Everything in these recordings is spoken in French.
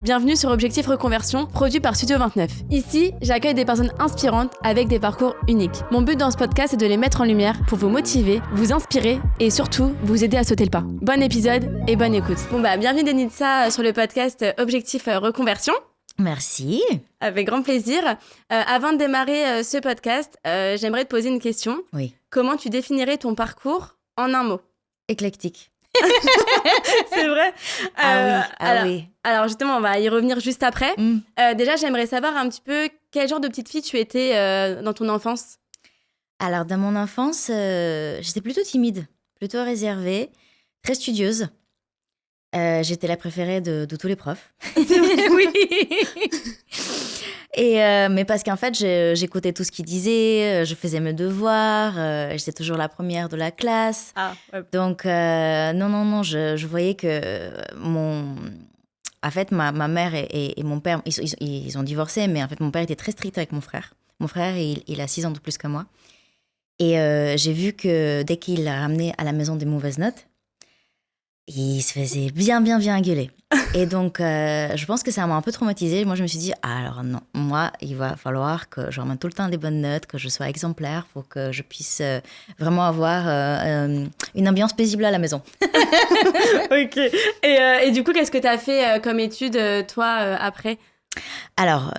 Bienvenue sur Objectif Reconversion, produit par Studio 29. Ici, j'accueille des personnes inspirantes avec des parcours uniques. Mon but dans ce podcast est de les mettre en lumière pour vous motiver, vous inspirer et surtout vous aider à sauter le pas. Bon épisode et bonne écoute. Bienvenue Denitsa sur le podcast Objectif Reconversion. Merci. Avec grand plaisir. Avant de démarrer ce podcast, j'aimerais te poser une question. Oui. Comment tu définirais ton parcours en un mot ? Éclectique. C'est vrai. Oui. Alors justement, on va y revenir juste après. Déjà, j'aimerais savoir un petit peu quel genre de petite fille tu étais dans ton enfance. Alors, dans mon enfance, j'étais plutôt timide, plutôt réservée, très studieuse. J'étais la préférée de tous les profs. C'est vrai, oui. Mais parce qu'en fait, j'écoutais tout ce qu'ils disaient, je faisais mes devoirs, j'étais toujours la première de la classe. Ah, ouais. Donc, non, je voyais que En fait, ma mère et mon père, ils ont divorcé, mais en fait, mon père était très strict avec mon frère. Mon frère, il a 6 ans de plus que moi. Et j'ai vu que dès qu'il a ramené à la maison des mauvaises notes, il se faisait bien engueuler. Et donc, je pense que ça m'a un peu traumatisée. Moi, je me suis dit, alors non, moi, il va falloir que je ramène tout le temps des bonnes notes, que je sois exemplaire pour que je puisse vraiment avoir une ambiance paisible à la maison. Ok. Et du coup, qu'est-ce que tu as fait comme étude, toi, après ? Alors,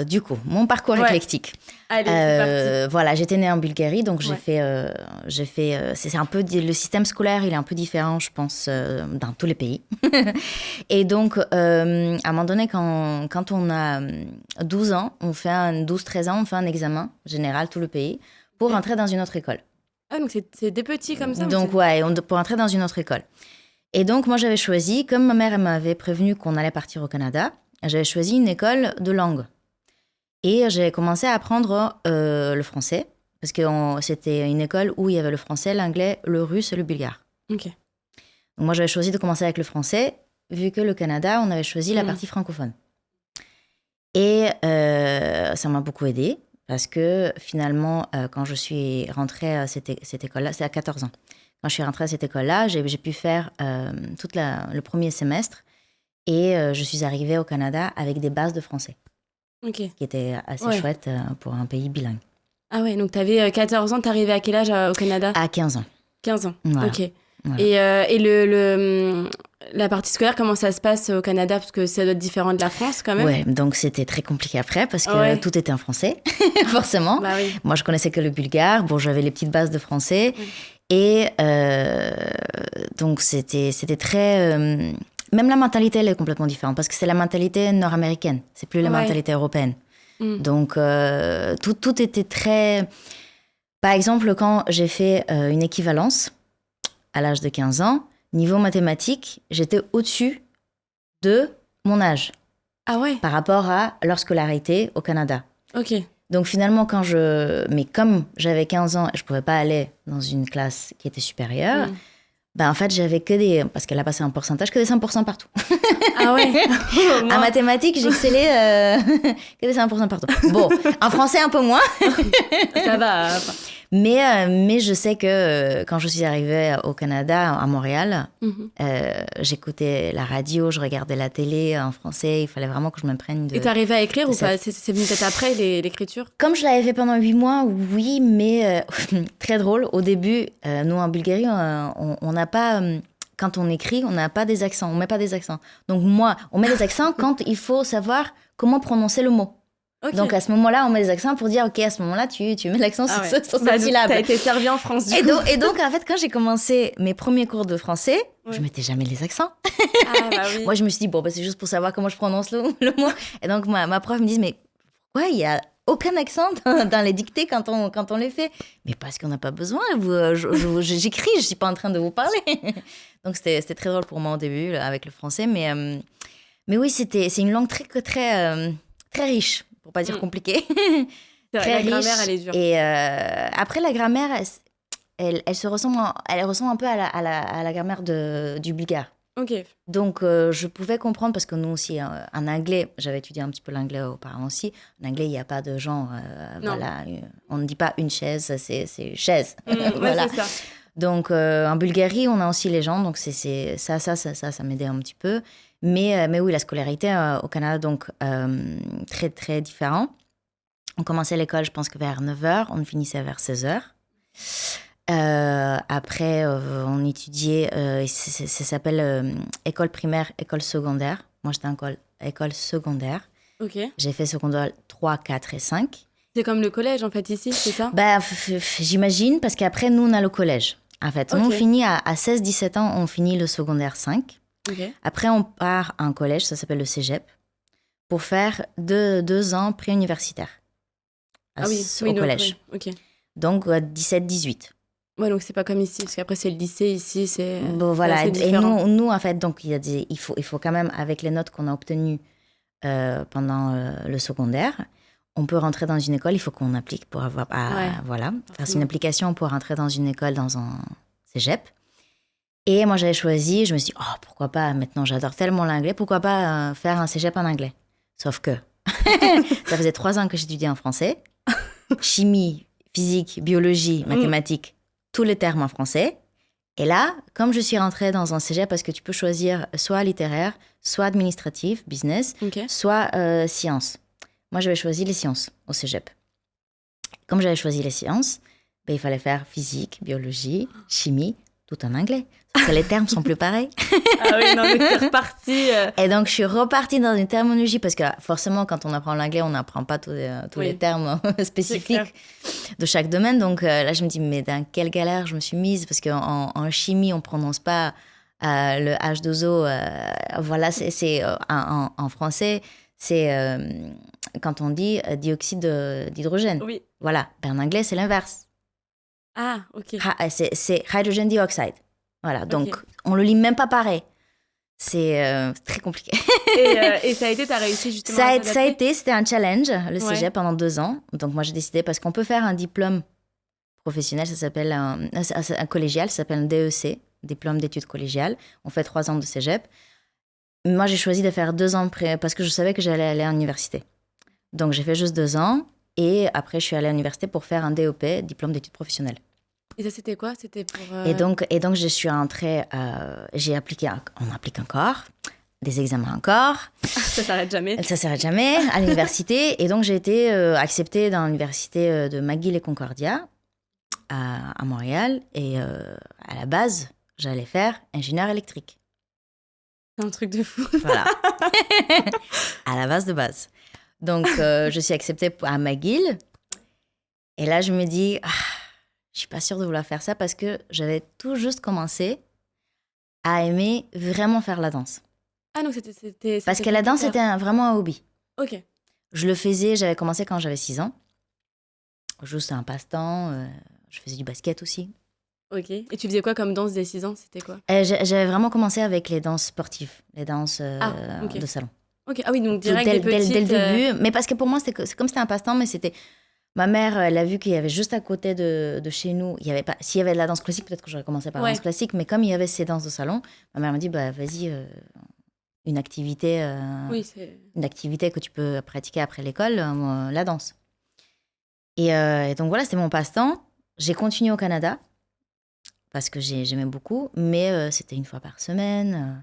du coup, mon parcours éclectique. Allez, c'est parti. Voilà, j'étais née en Bulgarie, donc j'ai fait c'est un peu le système scolaire, il est un peu différent, je pense, dans tous les pays. Et donc, à un moment donné, quand on a 12 ans, 12-13 ans, on fait un examen général, tout le pays, pour entrer dans une autre école. Ah, donc c'est des petits comme ça. Donc, pour entrer dans une autre école. Et donc, moi, j'avais choisi, comme ma mère elle m'avait prévenu qu'on allait partir au Canada, j'avais choisi une école de langue. Et j'ai commencé à apprendre le français, parce que c'était une école où il y avait le français, l'anglais, le russe et le bulgare. Ok. Donc moi, j'avais choisi de commencer avec le français, vu que le Canada, on avait choisi la partie francophone. Et ça m'a beaucoup aidée, parce que finalement, quand je suis rentrée à cette école-là, c'est à 14 ans. Quand je suis rentrée à cette école-là, j'ai pu faire tout le premier semestre, et je suis arrivée au Canada avec des bases de français. Ok. Ce qui était assez chouette pour un pays bilingue. Ah ouais, donc tu avais 14 ans, tu arrivais à quel âge au Canada ? À 15 ans. 15 ans. Voilà. Ok. Voilà. Et la partie scolaire, comment ça se passe au Canada ? Parce que ça doit être différent de la France quand même. Ouais, donc c'était très compliqué après parce que tout était en français, forcément. Bah oui. Moi, je connaissais que le bulgare. Bon, j'avais les petites bases de français. Et donc, c'était très... même la mentalité, elle est complètement différente parce que c'est la mentalité nord-américaine. C'est plus la mentalité européenne. Donc, tout était très... Par exemple, quand j'ai fait une équivalence à l'âge de 15 ans, niveau mathématiques, j'étais au-dessus de mon âge. Ah ouais ? Par rapport à leur scolarité au Canada. Ok. Donc, finalement, mais comme j'avais 15 ans et je ne pouvais pas aller dans une classe qui était supérieure, en fait, j'avais parce qu'elle a passé un pourcentage, que des 100% partout. Ah ouais. En mathématiques, j'excellais que des 100% partout. Bon, en français, un peu moins. Ça va. Mais je sais que quand je suis arrivée au Canada, à Montréal, j'écoutais la radio, je regardais la télé en français. Il fallait vraiment que je m'imprègne de... Et t'arrivais à écrire ou pas ? C'est venu peut-être après, l'écriture ? Comme je l'avais fait pendant 8 mois, oui, mais très drôle. Au début, nous, en Bulgarie, on n'a pas... quand on écrit, on n'a pas des accents, on ne met pas des accents. Donc moi, on met des accents quand il faut savoir comment prononcer le mot. Okay. Donc à ce moment-là, on met des accents pour dire, ok, à ce moment-là, tu mets l'accent sur cette syllabe. T'as été servie en France, et donc, en fait, quand j'ai commencé mes premiers cours de français, je mettais jamais les accents. Ah, bah oui. Moi, je me suis dit, c'est juste pour savoir comment je prononce le mot. Et donc, ma prof me dit, mais pourquoi il n'y a aucun accent dans les dictées quand on les fait ? Mais parce qu'on n'a pas besoin. J'écris, je ne suis pas en train de vous parler. Donc, c'était très drôle pour moi au début avec le français. Mais oui, c'est une langue très riche. Pour pas dire compliqué. La grammaire, elle est dure. Et après, la grammaire, elle ressemble un peu à la grammaire du bulgare. Ok. Donc, je pouvais comprendre, parce que nous aussi, en anglais, j'avais étudié un petit peu l'anglais auparavant aussi. En anglais, il n'y a pas de genre, voilà, on ne dit pas une chaise, c'est chaise. Voilà. Ouais, c'est ça. Donc, en Bulgarie, on a aussi les gens. Donc, ça m'aidait un petit peu. Mais oui, la scolarité au Canada, donc, très, très différent. On commençait l'école, je pense que vers 9h. On finissait vers 16h. Après, on étudiait, ça s'appelle école primaire, école secondaire. Moi, j'étais en école secondaire. Ok. J'ai fait secondaire 3, 4 et 5. C'est comme le collège, en fait, ici, c'est ça? J'imagine, parce qu'après, nous, on a le collège. En fait, Ok. on finit à 16-17 ans, on finit le secondaire 5. Ok. Après, on part en collège, ça s'appelle le cégep, pour faire 2 ans pré-universitaire Ah oui, au donc, collège. ouais. Ok. Donc, 17-18. Ouais, donc c'est pas comme ici, parce qu'après c'est le lycée, ici c'est Bon, voilà. c'est assez Et différent. nous, en fait, donc, il faut quand même, avec les notes qu'on a obtenues pendant le secondaire, on peut rentrer dans une école, il faut qu'on applique pour avoir... Ouais, voilà, faire une forcément. application pour rentrer dans une école, dans un cégep. Et moi, j'avais choisi, je me suis dit, oh, pourquoi pas, maintenant j'adore tellement l'anglais, pourquoi pas faire un cégep en anglais. Sauf que ça faisait 3 ans que j'étudiais en français, chimie, physique, biologie, mathématiques, tous les termes en français. Et là, comme je suis rentrée dans un cégep, parce que tu peux choisir soit littéraire, soit administratif, business, Ok. soit sciences. Moi, j'avais choisi les sciences au cégep. Comme j'avais choisi les sciences, ben, il fallait faire physique, biologie, chimie, tout en anglais. Parce que les termes sont plus pareils. Ah oui, non, mais t'es reparti. Et donc, je suis repartie dans une terminologie, parce que forcément, quand on apprend l'anglais, on n'apprend pas tous Oui. les termes C'est spécifiques clair. de chaque domaine. Donc là, je me dis, mais dans quelle galère je me suis mise, parce qu'en chimie, on ne prononce pas le H2O. Voilà, en français, c'est quand on dit dioxyde d'hydrogène. Oui. Voilà, ben, en anglais, c'est l'inverse. Ah, ok. C'est hydrogen dioxide. Voilà, donc on le lit même pas pareil. C'est très compliqué. Et ça a été, t'as réussi justement à t'adapter? C'était un challenge, le Ouais. cégep, pendant 2 ans. Donc moi, j'ai décidé, parce qu'on peut faire un diplôme professionnel, ça s'appelle un collégial, ça s'appelle un DEC, diplôme d'études collégiales. On fait 3 ans de cégep. Moi, j'ai choisi de faire 2 ans parce que je savais que j'allais aller à l'université. Donc j'ai fait juste 2 ans. Et après, je suis allée à l'université pour faire un DEP, diplôme d'études professionnelles. Et ça c'était quoi? C'était pour... Et donc, je suis rentrée, j'ai appliqué, on applique encore, des examens encore, Ça s'arrête jamais. ça ne s'arrête jamais, à l'université. Et donc, j'ai été acceptée dans l'université de McGill et Concordia, à Montréal. Et à la base, j'allais faire ingénieur électrique. C'est un truc de fou. Voilà. À la base. Donc, je suis acceptée à McGill. Et là, je me dis... je suis pas sûre de vouloir faire ça, parce que j'avais tout juste commencé à aimer vraiment faire la danse. Ah donc Parce que la danse, c'était vraiment un hobby. Ok. Je le faisais, j'avais commencé quand j'avais 6 ans. Juste un passe-temps. Je faisais du basket aussi. Ok. Et tu faisais quoi comme danse des 6 ans? C'était quoi? J'avais vraiment commencé avec les danses sportives, les danses ok. de salon. Ok. Ah oui, donc Tout, direct dès des petites... le début. Mais parce que pour moi, c'est comme c'était un passe-temps, mais c'était... Ma mère, elle a vu qu'il y avait juste à côté de chez nous, il y avait pas. S'il y avait de la danse classique, peut-être que j'aurais commencé par la danse classique, mais comme il y avait ces danses de salon, ma mère m'a dit, bah vas-y, une activité que tu peux pratiquer après l'école, la danse. Et donc voilà, c'était mon passe-temps. J'ai continué au Canada parce que j'aimais beaucoup, mais c'était 1 fois par semaine.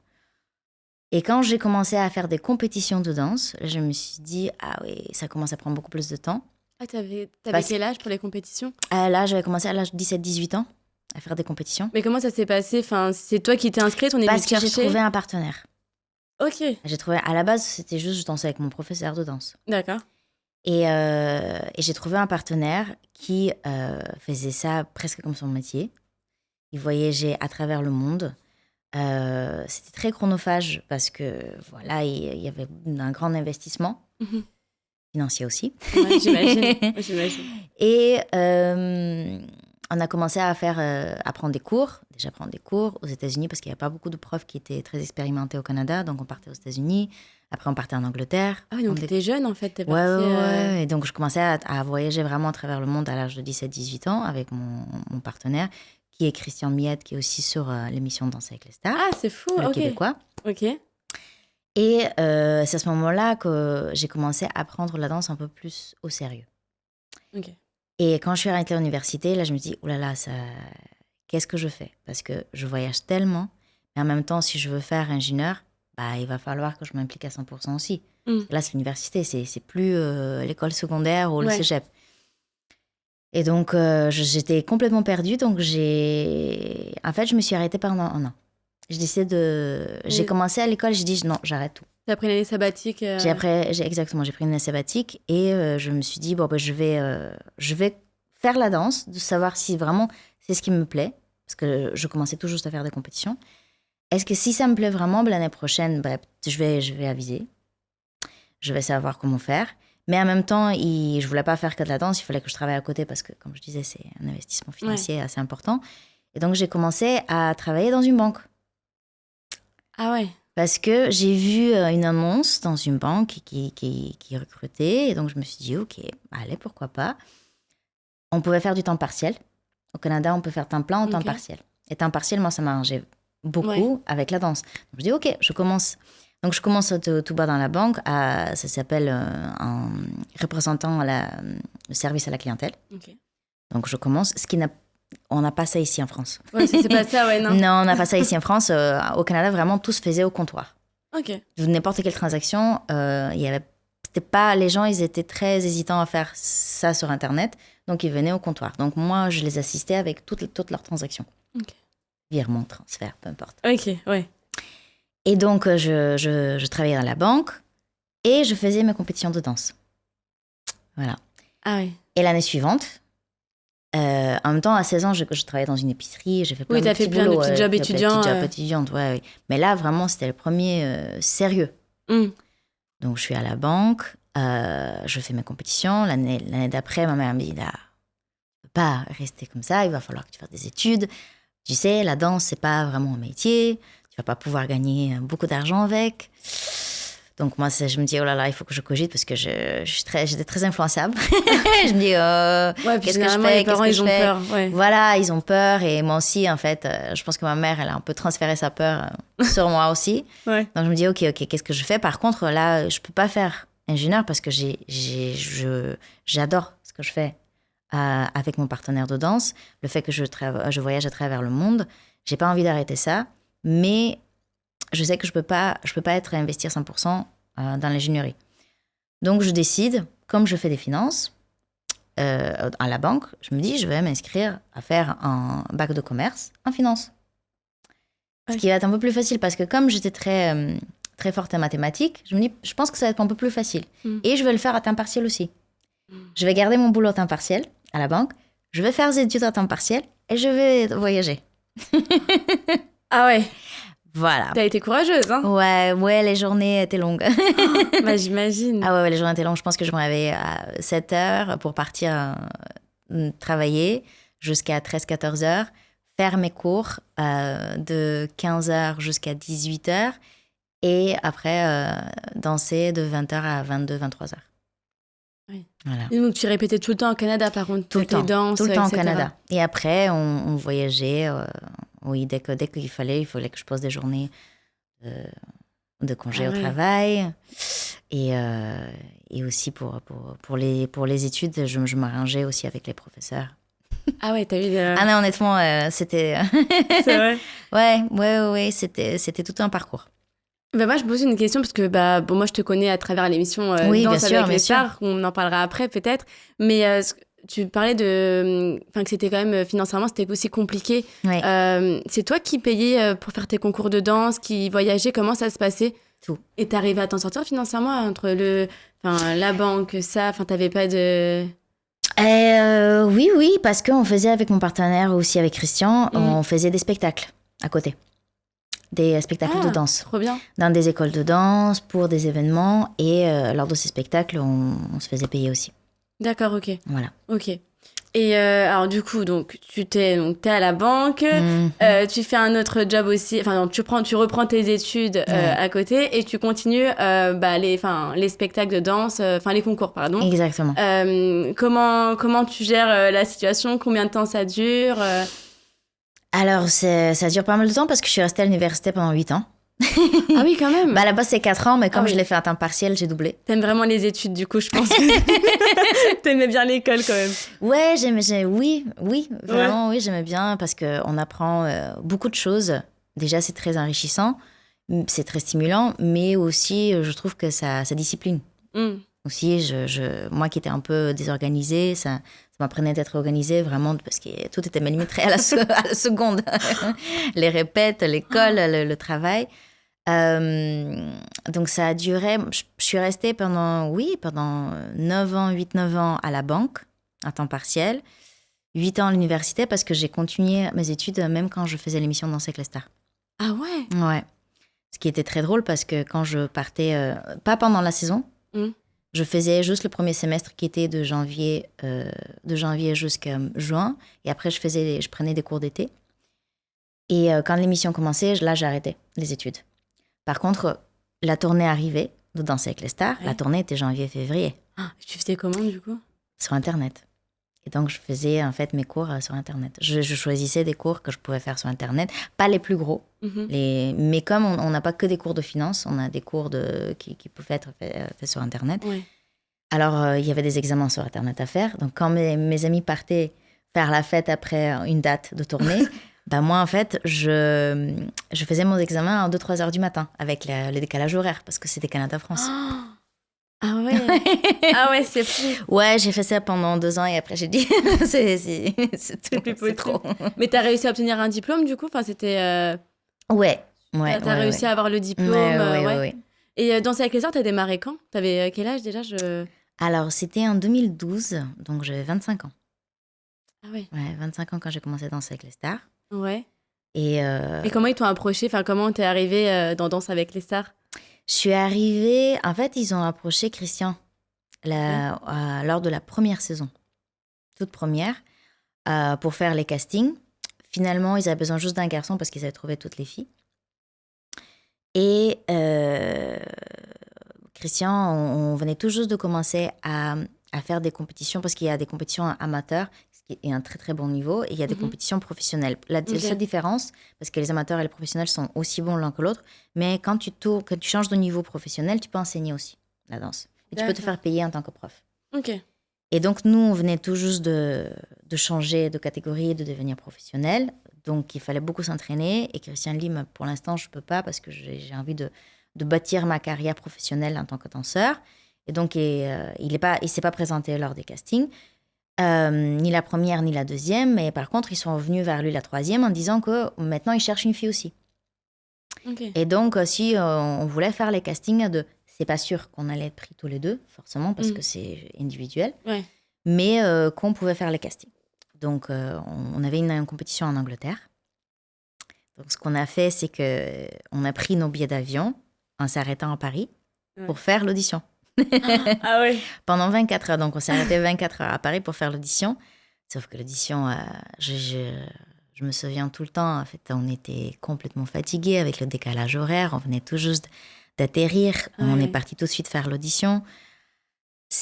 Et quand j'ai commencé à faire des compétitions de danse, je me suis dit, ah oui, ça commence à prendre beaucoup plus de temps. Ah, t'avais quel âge pour les compétitions? Là, j'avais commencé à l'âge de 17-18 ans à faire des compétitions. Mais comment ça s'est passé? Enfin, c'est toi qui t'es inscrite, on est venu te chercher? Parce que j'ai trouvé un partenaire. Ok. À la base, c'était juste, je dansais avec mon professeur de danse. D'accord. Et j'ai trouvé un partenaire qui faisait ça presque comme son métier. Il voyageait à travers le monde. C'était très chronophage parce que, voilà, il y avait un grand investissement. Financier aussi. Ouais, j'imagine. Et on a commencé à prendre des cours. Déjà prendre des cours aux États-Unis parce qu'il n'y avait pas beaucoup de profs qui étaient très expérimentés au Canada. Donc on partait aux États-Unis. Après on partait en Angleterre. Ah oui, donc t'étais jeune en fait. T'es partie, ouais. Et donc je commençais à voyager vraiment à travers le monde à l'âge de 17-18 ans avec mon partenaire qui est Christian Miette, qui est aussi sur l'émission Danser avec les stars. Ah, c'est fou. Le Québécois. Ok. Et c'est à ce moment-là que j'ai commencé à prendre la danse un peu plus au sérieux. Ok. Et quand je suis arrêtée à l'université, là, je me dis, oulala, qu'est-ce que je fais? Parce que je voyage tellement, mais en même temps, si je veux faire ingénieur, il va falloir que je m'implique à 100% aussi. Là, c'est l'université, c'est plus l'école secondaire ou le cégep. Et donc, j'étais complètement perdue. Donc, en fait, je me suis arrêtée pendant un an. J'ai commencé à l'école, j'ai dit non, j'arrête tout. T'as pris l'année sabbatique Exactement, j'ai pris une année sabbatique et je me suis dit, je vais faire la danse, de savoir si vraiment c'est ce qui me plaît, parce que je commençais tout juste à faire des compétitions. Est-ce que si ça me plaît vraiment, l'année prochaine, je vais aviser, je vais savoir comment faire. Mais en même temps, je voulais pas faire que de la danse, il fallait que je travaille à côté parce que, comme je disais, c'est un investissement financier assez important. Et donc, j'ai commencé à travailler dans une banque. Ah ouais. Parce que j'ai vu une annonce dans une banque qui recrutait. Et donc, je me suis dit, OK, allez, pourquoi pas. On pouvait faire du temps partiel. Au Canada, on peut faire temps plein ou temps partiel. Et temps partiel, moi, ça m'arrangeait beaucoup avec la danse. Donc, je dis, OK, je commence. Donc, je commence tout bas dans la banque. Ça s'appelle un représentant le service à la clientèle. Okay. Donc, je commence. On n'a pas ça ici en France. Ouais, c'est pas ça, ouais, non. Non, on n'a pas ça ici en France. Au Canada, vraiment, tout se faisait au comptoir. OK. N'importe quelle transaction, c'était pas... Les gens, ils étaient très hésitants à faire ça sur Internet. Donc, ils venaient au comptoir. Donc, moi, je les assistais avec toutes leurs transactions. OK. Virement, transfert, peu importe. OK, ouais. Et donc, je travaillais dans la banque et je faisais mes compétitions de danse. Voilà. Ah oui. Et l'année suivante, en même temps, à 16 ans, je travaillais dans une épicerie, j'ai fait plein de petits boulots. Oui, t'as fait plein de petits jobs étudiants. Petits jobs étudiants, ouais. Mais là, vraiment, c'était le premier sérieux. Donc, je suis à la banque, je fais mes compétitions. L'année d'après, ma mère me dit, tu ne peux pas rester comme ça, il va falloir que tu fasses des études. Tu sais, la danse, c'est pas vraiment un métier. Tu vas pas pouvoir gagner beaucoup d'argent avec. Donc moi, je me dis, oh là là, il faut que je cogite parce que j'étais très influençable. Je me dis, qu'est-ce que je fais? Les parents, ils ont peur. Ouais. Voilà, ils ont peur. Et moi aussi, en fait, je pense que ma mère, elle a un peu transféré sa peur sur moi aussi. Ouais. Donc je me dis, OK, qu'est-ce que je fais? Par contre, là, je peux pas faire ingénieur parce que j'adore ce que je fais avec mon partenaire de danse. Le fait que je voyage à travers le monde, j'ai pas envie d'arrêter ça. Mais je sais que je peux pas investir 100% dans l'ingénierie. Donc, je décide, comme je fais des finances à la banque, je me dis, je vais m'inscrire à faire un bac de commerce en finance. Ouais. Ce qui va être un peu plus facile parce que comme j'étais très, très forte en mathématiques, je me dis, je pense que ça va être un peu plus facile. Et je vais le faire à temps partiel aussi. Je vais garder mon boulot à temps partiel à la banque, je vais faire des études à temps partiel et je vais voyager. Ah ouais. Voilà. T'as été courageuse, hein? Ouais, les journées étaient longues. J'imagine. Ah ouais, les journées étaient longues. Je pense que je me réveillais à 7 heures pour partir travailler jusqu'à 13-14 heures, faire mes cours de 15 heures jusqu'à 18 heures et après danser de 20 heures à 22-23 heures. Oui. Voilà. Et donc, tu répétais tout le temps au Canada, par contre, tout le temps etc. au Canada. Et après, on voyageait. Oui, dès qu'il fallait que je pose des journées de congé au travail. Et aussi pour les études, je m'arrangeais aussi avec les professeurs. Ah ouais, t'as eu Ah non, honnêtement, c'était... C'est vrai? Ouais, c'était tout un parcours. Moi, je me pose une question parce que moi, je te connais à travers l'émission Danse avec les stars. On en parlera après, peut-être. Mais tu parlais que c'était quand même, financièrement, c'était aussi compliqué. Oui. C'est toi qui payais pour faire tes concours de danse, qui voyageais, comment ça se passait? Tout. Et t'arrivais à t'en sortir financièrement entre la banque, ça, t'avais pas de... Oui, parce qu'on faisait avec mon partenaire, aussi avec Christian, on faisait des spectacles à côté. Des spectacles de danse. Trop bien. Dans des écoles de danse, pour des événements. Et lors de ces spectacles, on se faisait payer aussi. D'accord, ok. Voilà. Ok. Et alors du coup, t'es à la banque, tu fais un autre job aussi, tu reprends tes études à côté et tu continues les spectacles de danse, les concours, pardon. Exactement. Comment tu gères la situation? Combien de temps ça dure? Alors, ça dure pas mal de temps parce que je suis restée à l'université pendant 8 ans. Ah oui, quand même. Bah, là-bas, c'est 4 ans, mais comme oui. je l'ai fait à temps partiel, j'ai doublé. T'aimes vraiment les études, du coup, je pense que t'aimais bien l'école, quand même. Ouais, oui, vraiment, oui, j'aimais bien parce qu'on apprend beaucoup de choses. Déjà, c'est très enrichissant, c'est très stimulant, mais aussi, je trouve que ça discipline. Aussi, moi qui étais un peu désorganisée, ça m'apprenait d'être organisée vraiment parce que tout était millimétré à la seconde. Les répètes, l'école, le travail. Donc ça a duré, je suis restée pendant 9 ans, 8-9 ans à la banque, à temps partiel, 8 ans à l'université parce que j'ai continué mes études même quand je faisais l'émission Danser avec les stars. Ah ouais? Ouais. Ce qui était très drôle parce que quand je partais, pas pendant la saison, je faisais juste le premier semestre qui était de janvier jusqu'à juin. Et après, je prenais des cours d'été. Et quand l'émission commençait, là, j'arrêtais les études. Par contre, la tournée arrivait de Danser avec les stars. Ouais. La tournée était janvier-février. Ah, tu faisais comment, du coup? Sur Internet. Et donc, je faisais en fait mes cours sur Internet. Je choisissais des cours que je pouvais faire sur Internet. Pas les plus gros. Mais comme on n'a pas que des cours de finance, on a des cours qui peuvent être faits sur Internet. Ouais. Alors, il y avait des examens sur Internet à faire. Donc, quand mes amis partaient faire la fête après une date de tournée, bah moi, en fait, je faisais mon examen à 2-3 heures du matin avec le décalage horaire parce que c'était Canada-France. Ah ouais. Ah ouais, c'est fou. Ouais, j'ai fait ça pendant 2 ans et après j'ai dit c'est trop. Mais t'as réussi à obtenir un diplôme du coup? Enfin, c'était. Ouais. T'as réussi à avoir le diplôme. Ouais. Et Danser avec les stars, t'as démarré quand? T'avais quel âge déjà? Alors, c'était en 2012, donc j'avais 25 ans. Ah ouais. Ouais, 25 ans quand j'ai commencé à Danser avec les stars. Ouais. Et comment ils t'ont approché? Enfin, comment t'es arrivée dans Danse avec les stars? Je suis arrivée... En fait, ils ont approché Christian lors de la première saison. Toute première. Pour faire les castings. Finalement, ils avaient besoin juste d'un garçon parce qu'ils avaient trouvé toutes les filles. Et Christian, on venait tout juste de commencer à faire des compétitions parce qu'il y a des compétitions amateurs, ce qui est un très très bon niveau, et il y a des compétitions professionnelles. La seule différence, parce que les amateurs et les professionnels sont aussi bons l'un que l'autre, mais quand tu changes de niveau professionnel, tu peux enseigner aussi la danse. Et tu peux te faire payer en tant que prof. Ok. Et donc, nous, on venait tout juste de changer de catégorie et de devenir professionnel. Donc, il fallait beaucoup s'entraîner. Et Christian Lee, pour l'instant, je ne peux pas parce que j'ai envie de bâtir ma carrière professionnelle en tant que danseur. Et donc, il ne s'est pas présenté lors des castings, ni la première ni la deuxième. Mais par contre, ils sont venus vers lui la troisième en disant que maintenant, ils cherchent une fille aussi. Okay. Et donc, si on voulait faire les castings à deux, c'est pas sûr qu'on allait être pris tous les deux, forcément, parce que c'est individuel. Ouais. Mais qu'on pouvait faire les castings. Donc, on avait une compétition en Angleterre. Donc, ce qu'on a fait, c'est qu'on a pris nos billets d'avion en s'arrêtant à Paris pour faire l'audition. Ah oui. Pendant 24 heures. Donc, on s'est arrêté 24 heures à Paris pour faire l'audition. Sauf que l'audition, je me souviens tout le temps, en fait, on était complètement fatigués avec le décalage horaire. On venait tout juste d'atterrir. Ouais. On est parti tout de suite faire l'audition.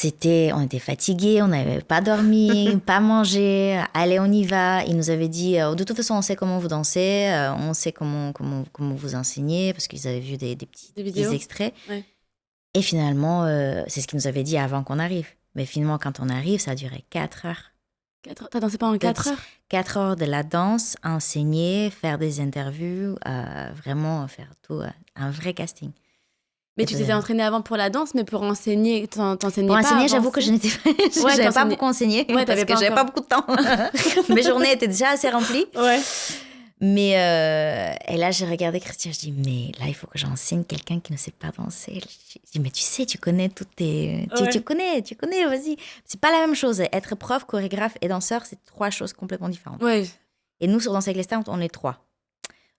On était fatigués, on n'avait pas dormi, pas mangé. Allez, on y va. Il nous avait dit, de toute façon, on sait comment vous dansez, on sait comment vous enseignez, parce qu'ils avaient vu des petits extraits. Ouais. Et finalement, c'est ce qu'ils nous avaient dit avant qu'on arrive. Mais finalement, quand on arrive, ça a duré 4 heures. 4 heures? T'as dansé pendant 4 heures? 4 heures de la danse, enseigner, faire des interviews, vraiment faire tout, un vrai casting. Mais tu t'étais entraînée avant pour la danse, mais pour enseigner, t'enseignais pas? Pour enseigner, j'avoue que j'avais pas beaucoup enseigné, parce que j'avais pas beaucoup de temps. Mes journées étaient déjà assez remplies. Ouais. Mais et là, j'ai regardé Christian, je dis, mais là, il faut que j'enseigne quelqu'un qui ne sait pas danser. Je dis, mais tu sais, tu connais toutes tes... Ouais. Tu connais, vas-y. C'est pas la même chose. Être prof, chorégraphe et danseur, c'est 3 choses complètement différentes. Ouais. Et nous, sur Danser avec les stars, on est 3.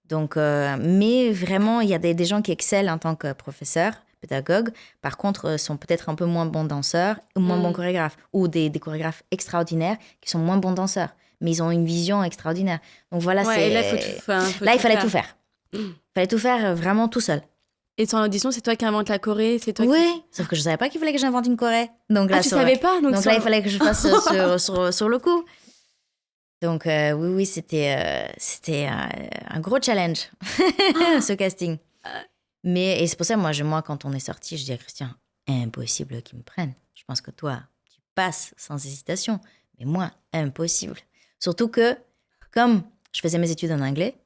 Donc, mais vraiment, il y a des gens qui excellent en tant que professeurs, pédagogues. Par contre, sont peut-être un peu moins bons danseurs ou moins bons chorégraphes. Ou des chorégraphes extraordinaires qui sont moins bons danseurs. Mais ils ont une vision extraordinaire. Donc voilà, ouais, et là, il fallait tout faire. Il fallait tout faire vraiment tout seul. Et sur l'audition, c'est toi qui inventes la choré, c'est toi sauf que je ne savais pas qu'il fallait que j'invente une choré. Donc là, tu savais pas? Donc là, il fallait que je fasse sur le coup. Donc, oui, c'était un gros challenge, ce casting. Et c'est pour ça, moi, quand on est sortis, je dis à Christian, impossible qu'ils me prennent. Je pense que toi, tu passes sans hésitation. Mais moi, impossible. Surtout que, comme je faisais mes études en anglais,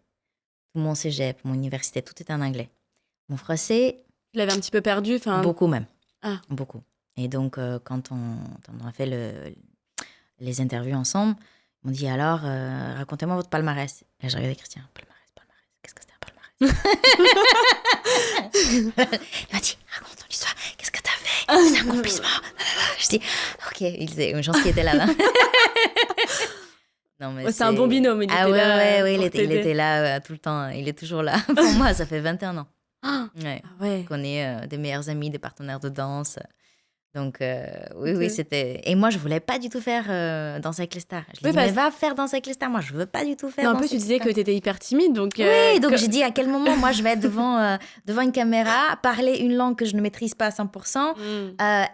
tout mon cégep, mon université, tout était en anglais. Mon français... Tu l'avais un petit peu perdu, Beaucoup même. Ah. Beaucoup. Et donc, quand on a fait les interviews ensemble, on dit alors, racontez-moi votre palmarès. Et là, j'ai regardé Christian, palmarès. Qu'est-ce que c'était un palmarès? Il m'a dit, raconte ton histoire. Qu'est-ce que t'as fait? C'est un accomplissement. Je dis, ok, il sait, une chance qu'il était là. Non, mais c'est un bon binôme. Il était là. Ouais, il était là tout le temps. Il est toujours là. Pour moi, ça fait 21 ans. Ouais. Ah ouais. Qu'on est des meilleurs amis, des partenaires de danse. Donc, oui, c'était... Et moi, je voulais pas du tout faire Danse avec les stars. Je lui ai dit, mais va faire Danse avec les stars. Moi, je veux pas du tout faire non, Danse en plus, avec tu disais que tu étais hyper timide, donc... Oui, donc j'ai dit, à quel moment, moi, je vais être devant une caméra, parler une langue que je ne maîtrise pas à 100%,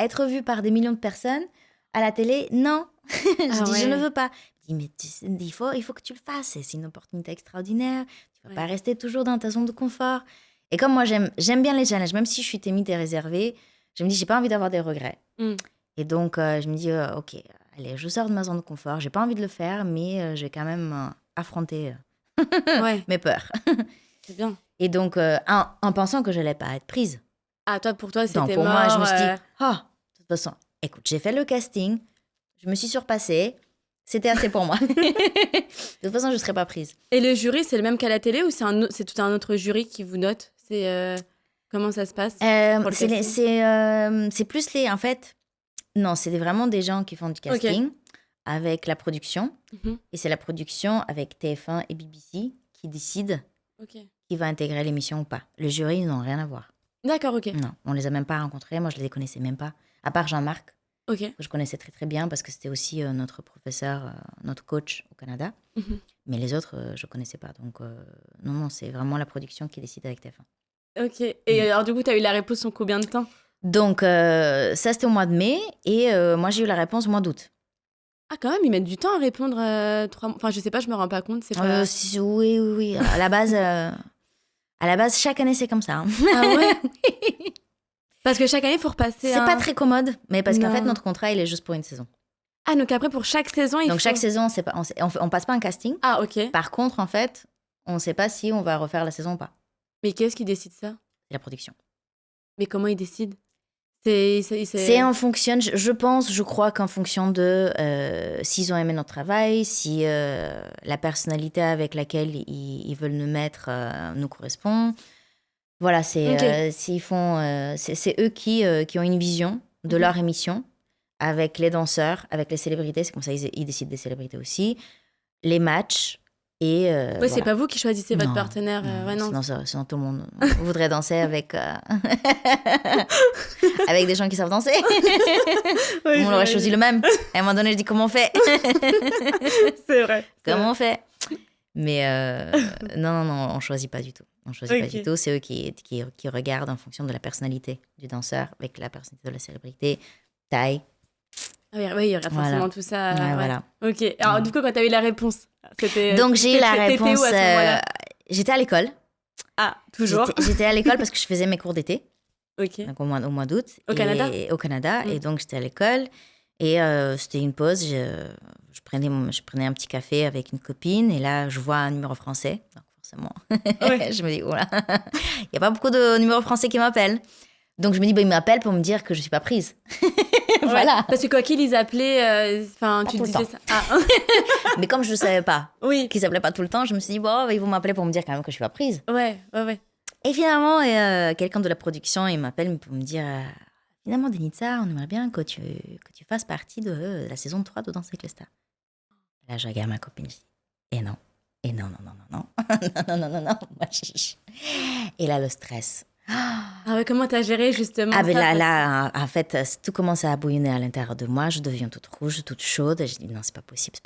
être vue par des millions de personnes à la télé. Non, je ne veux pas. Il dit, mais il faut que tu le fasses. C'est une opportunité extraordinaire. Tu vas pas rester toujours dans ta zone de confort. Et comme moi, j'aime bien les challenges, même si je suis timide et réservée, je me dis, j'ai pas envie d'avoir des regrets. Et donc, je me dis, ok, allez, je sors de ma zone de confort. J'ai pas envie de le faire, mais je vais quand même affronter mes peurs. C'est bien. Et donc, en pensant que je n'allais pas être prise. Ah, pour toi, c'était donc, pour moi, je me suis dit, de toute façon, écoute, j'ai fait le casting, je me suis surpassée, c'était assez pour moi. De toute façon, je ne serais pas prise. Et le jury, c'est le même qu'à la télé ou c'est tout un autre jury qui vous note? Comment ça se passe? C'est plus les... En fait, non, c'est vraiment des gens qui font du casting avec la production. Et c'est la production avec TF1 et BBC qui décident qui va intégrer l'émission ou pas. Le jury, ils n'ont rien à voir. D'accord, ok. Non, on ne les a même pas rencontrés. Moi, je ne les connaissais même pas. À part Jean-Marc, que je connaissais très, très bien parce que c'était aussi notre professeur, notre coach au Canada. Mais les autres, je ne connaissais pas. Donc, non, c'est vraiment la production qui décide avec TF1. Ok. Et alors, du coup, tu as eu la réponse en combien de temps? Donc, ça, c'était au mois de mai. Et moi, j'ai eu la réponse au mois d'août. Ah, quand même, ils mettent du temps à répondre 3 mois. Enfin, je sais pas, je me rends pas compte. C'est pas... Oui. À la base, chaque année, c'est comme ça. Hein. Ah ouais? Parce que chaque année, il faut repasser. C'est pas très commode, mais parce qu'en fait, notre contrat, il est juste pour une saison. Ah, donc après, pour chaque saison, chaque saison, on passe pas un casting. Ah, ok. Par contre, en fait, on sait pas si on va refaire la saison ou pas. Mais qu'est-ce qui décide ça? C'est la production. Mais comment ils décident? C'est en fonction, je crois qu'en fonction de s'ils ont aimé notre travail, si la personnalité avec laquelle ils veulent nous mettre nous correspond. Voilà, s'ils font, c'est eux qui ont une vision de leur émission avec les danseurs, avec les célébrités. C'est comme ça ils décident des célébrités aussi. Les matchs. Et c'est pas vous qui choisissez votre partenaire. Sinon, tout le monde voudrait danser avec avec des gens qui savent danser. On aurait choisi le même. À un moment donné, je dis comment on fait. C'est vrai. Comment on fait. Mais non, on choisit pas du tout. On choisit pas du tout. C'est eux qui regardent en fonction de la personnalité du danseur, avec la personnalité de la célébrité, taille. Oui, il regarde forcément tout ça. Ouais, voilà. Ok. Alors, du coup, quand tu as eu la réponse, donc, j'ai eu la réponse. Où, à ce moment-là? J'étais à l'école. Ah, toujours. J'étais à l'école parce que je faisais mes cours d'été. Ok. Donc, au mois d'août. Au Canada? Au Canada. Et donc, j'étais à l'école. Et c'était une pause. Je prenais un petit café avec une copine. Et là, je vois un numéro français. Donc, forcément. Je me dis, voilà. Il n'y a pas beaucoup de numéros français qui m'appellent. Donc, je me dis, il m'appelle pour me dire que je ne suis pas prise. Voilà. Parce que quoi qu'ils ils appelaient, tu disais ça. Ah. Mais comme je ne savais pas qu'ils s'appelaient pas tout le temps, je me suis dit, ils vont m'appeler pour me dire quand même que je ne suis pas prise. Ouais. Et finalement, quelqu'un de la production, il m'appelle pour me dire, finalement, Denitza, on aimerait bien que tu fasses partie de la saison 3 de Danse avec les stars. Et là, je regarde ma copine, je dis, et non. Non. Et là, le stress. Ah ouais, comment t'as géré justement ça? Là, en fait, tout commence à bouillonner à l'intérieur de moi. Je deviens toute rouge, toute chaude. Et je dis non, c'est pas possible.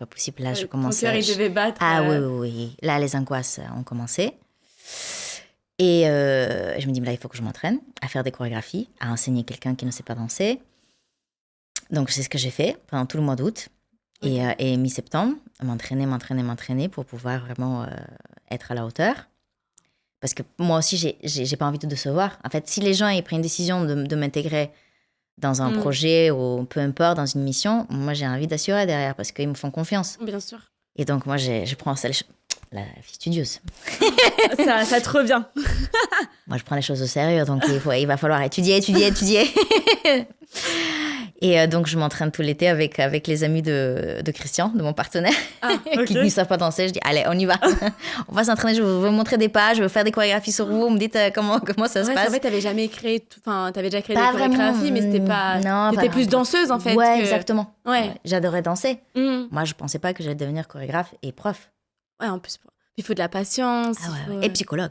Là, je commence. Ton cœur, il devait battre. Ah oui. Là, les angoisses ont commencé. Et je me dis, là, il faut que je m'entraîne à faire des chorégraphies, à enseigner quelqu'un qui ne sait pas danser. Donc, c'est ce que j'ai fait pendant tout le mois d'août et mi-septembre. M'entraîner pour pouvoir vraiment être à la hauteur. Parce que moi aussi, j'ai pas envie de décevoir. En fait, si les gens ils prennent une décision de m'intégrer dans un projet ou peu importe, dans une mission, moi, j'ai envie d'assurer derrière parce qu'ils me font confiance. Bien sûr. Et donc, moi, je prends ça, la fille studieuse. ça te revient. Moi, je prends les choses au sérieux, donc il va falloir étudier. Et donc, je m'entraîne tout l'été avec les amis de Christian, de mon partenaire, qui ne savent pas danser. Je dis, allez, on y va. On va s'entraîner, je vais vous montrer des pas, je vais faire des chorégraphies sur vous. Vous me dites comment ça se passe. En fait, t'avais déjà créé des chorégraphies, mais c'était pas... Non, t'étais plus danseuse, en fait. Ouais, exactement. Ouais. J'adorais danser. Moi, je pensais pas que j'allais devenir chorégraphe et prof. Ouais, en plus, il faut de la patience. Et psychologue.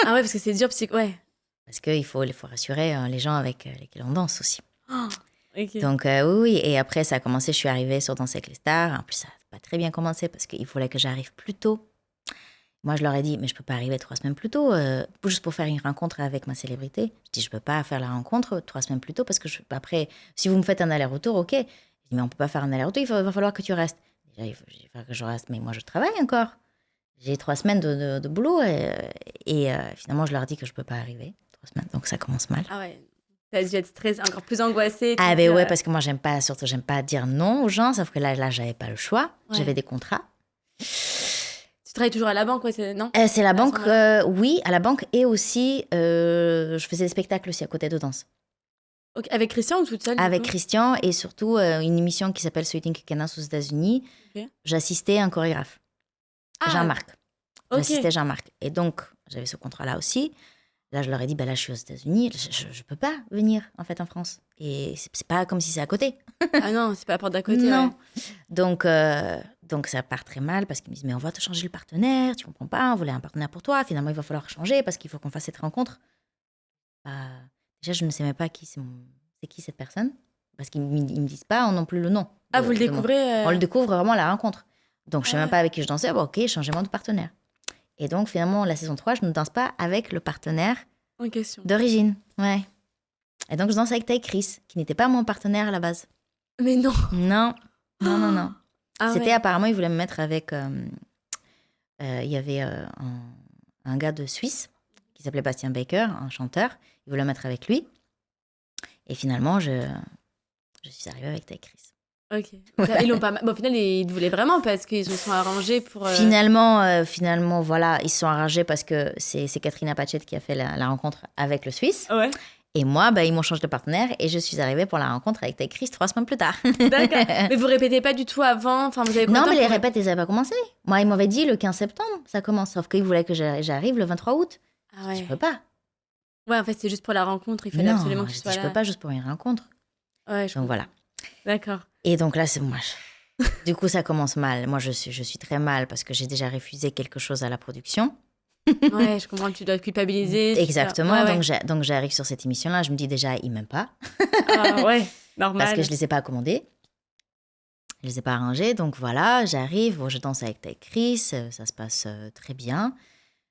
Ah ouais, parce que c'est dur, ouais. Parce qu'il faut rassurer les gens avec lesquels on danse aussi. Okay. Donc, oui. Et après, ça a commencé, je suis arrivée sur Danser avec les stars. En plus, ça n'a pas très bien commencé parce qu'il fallait que j'arrive plus tôt. Moi, je leur ai dit, mais je ne peux pas arriver 3 semaines plus tôt, juste pour faire une rencontre avec ma célébrité. Je dis, je ne peux pas faire la rencontre 3 semaines plus tôt parce que après, si vous me faites un aller-retour, ok. Je dis, mais on ne peut pas faire un aller-retour, il va falloir que tu restes. Déjà, il va falloir que je reste, mais moi, je travaille encore. J'ai 3 semaines de boulot et finalement, je leur dis que je ne peux pas arriver 3 semaines. Donc, ça commence mal. Ah ouais. T'as dû être stressée, encore plus angoissée. Ah ben ouais, parce que moi, j'aime pas dire non aux gens, sauf que là j'avais pas le choix. Ouais. J'avais des contrats. Tu travailles toujours à la banque, ouais, non c'est la banque, oui, à la banque. Et aussi, je faisais des spectacles aussi à côté de danse. Okay. Avec Christian ou toute seule? Avec Christian et surtout une émission qui s'appelle Sweeting Canas aux États-Unis. Okay. J'assistais un chorégraphe, Jean-Marc. Okay. J'assistais Jean-Marc. Et donc, j'avais ce contrat-là aussi. Là, je leur ai dit, là, je suis aux États-Unis, je peux pas venir, en fait, en France. Et c'est pas comme si c'est à côté. Ah non, c'est pas la porte d'à côté. Non. Ouais. Donc, ça part très mal parce qu'ils me disent, mais on va te changer le partenaire, tu comprends pas, on voulait un partenaire pour toi. Finalement, il va falloir changer parce qu'il faut qu'on fasse cette rencontre. Déjà, je ne sais même pas c'est qui cette personne, parce qu'ils me disent pas non plus le nom. Vous le découvrez On le découvre vraiment à la rencontre. Donc, je sais même pas avec qui je dansais. Bon, ok, changement de partenaire. Et donc, finalement, la saison 3, je ne danse pas avec le partenaire en question. D'origine. Ouais. Et donc, je danse avec Ty Chris, qui n'était pas mon partenaire à la base. Mais non. Non. C'était apparemment, il voulait me mettre avec... il y avait un gars de Suisse qui s'appelait Bastien Baker, un chanteur. Il voulait me mettre avec lui. Et finalement, je suis arrivée avec Ty Chris. Ok. Ouais. Ils l'ont pas... Bon, au final, ils te voulaient vraiment parce qu'ils se sont arrangés pour... Finalement, voilà, ils se sont arrangés parce que c'est Katrina Patchett qui a fait la rencontre avec le Suisse. Ouais. Et moi, ils m'ont changé de partenaire et je suis arrivée pour la rencontre avec Ty Chris 3 semaines plus tard. D'accord. Mais vous répétez pas du tout avant? Enfin, vous avez non, mais les répètes, ils n'avaient pas commencé. Moi, ils m'avaient dit le 15 septembre, ça commence. Sauf qu'ils voulaient que j'arrive le 23 août. Ah ouais. Je peux pas. Ouais, en fait, c'est juste pour la rencontre. Il fallait absolument que tu sois là. Je peux pas juste pour une rencontre. Ouais, donc voilà. D'accord. Et donc là, c'est moi. Du coup, ça commence mal. Moi, je suis très mal parce que j'ai déjà refusé quelque chose à la production. Ouais, je comprends que tu dois culpabiliser. Exactement. Donc, j'arrive sur cette émission-là. Je me dis déjà, ils m'aiment pas. Ah ouais, normal. Parce que je les ai pas commandés. Je les ai pas arrangés. Donc voilà, j'arrive. Bon, je danse avec Ty Chris. Ça se passe très bien.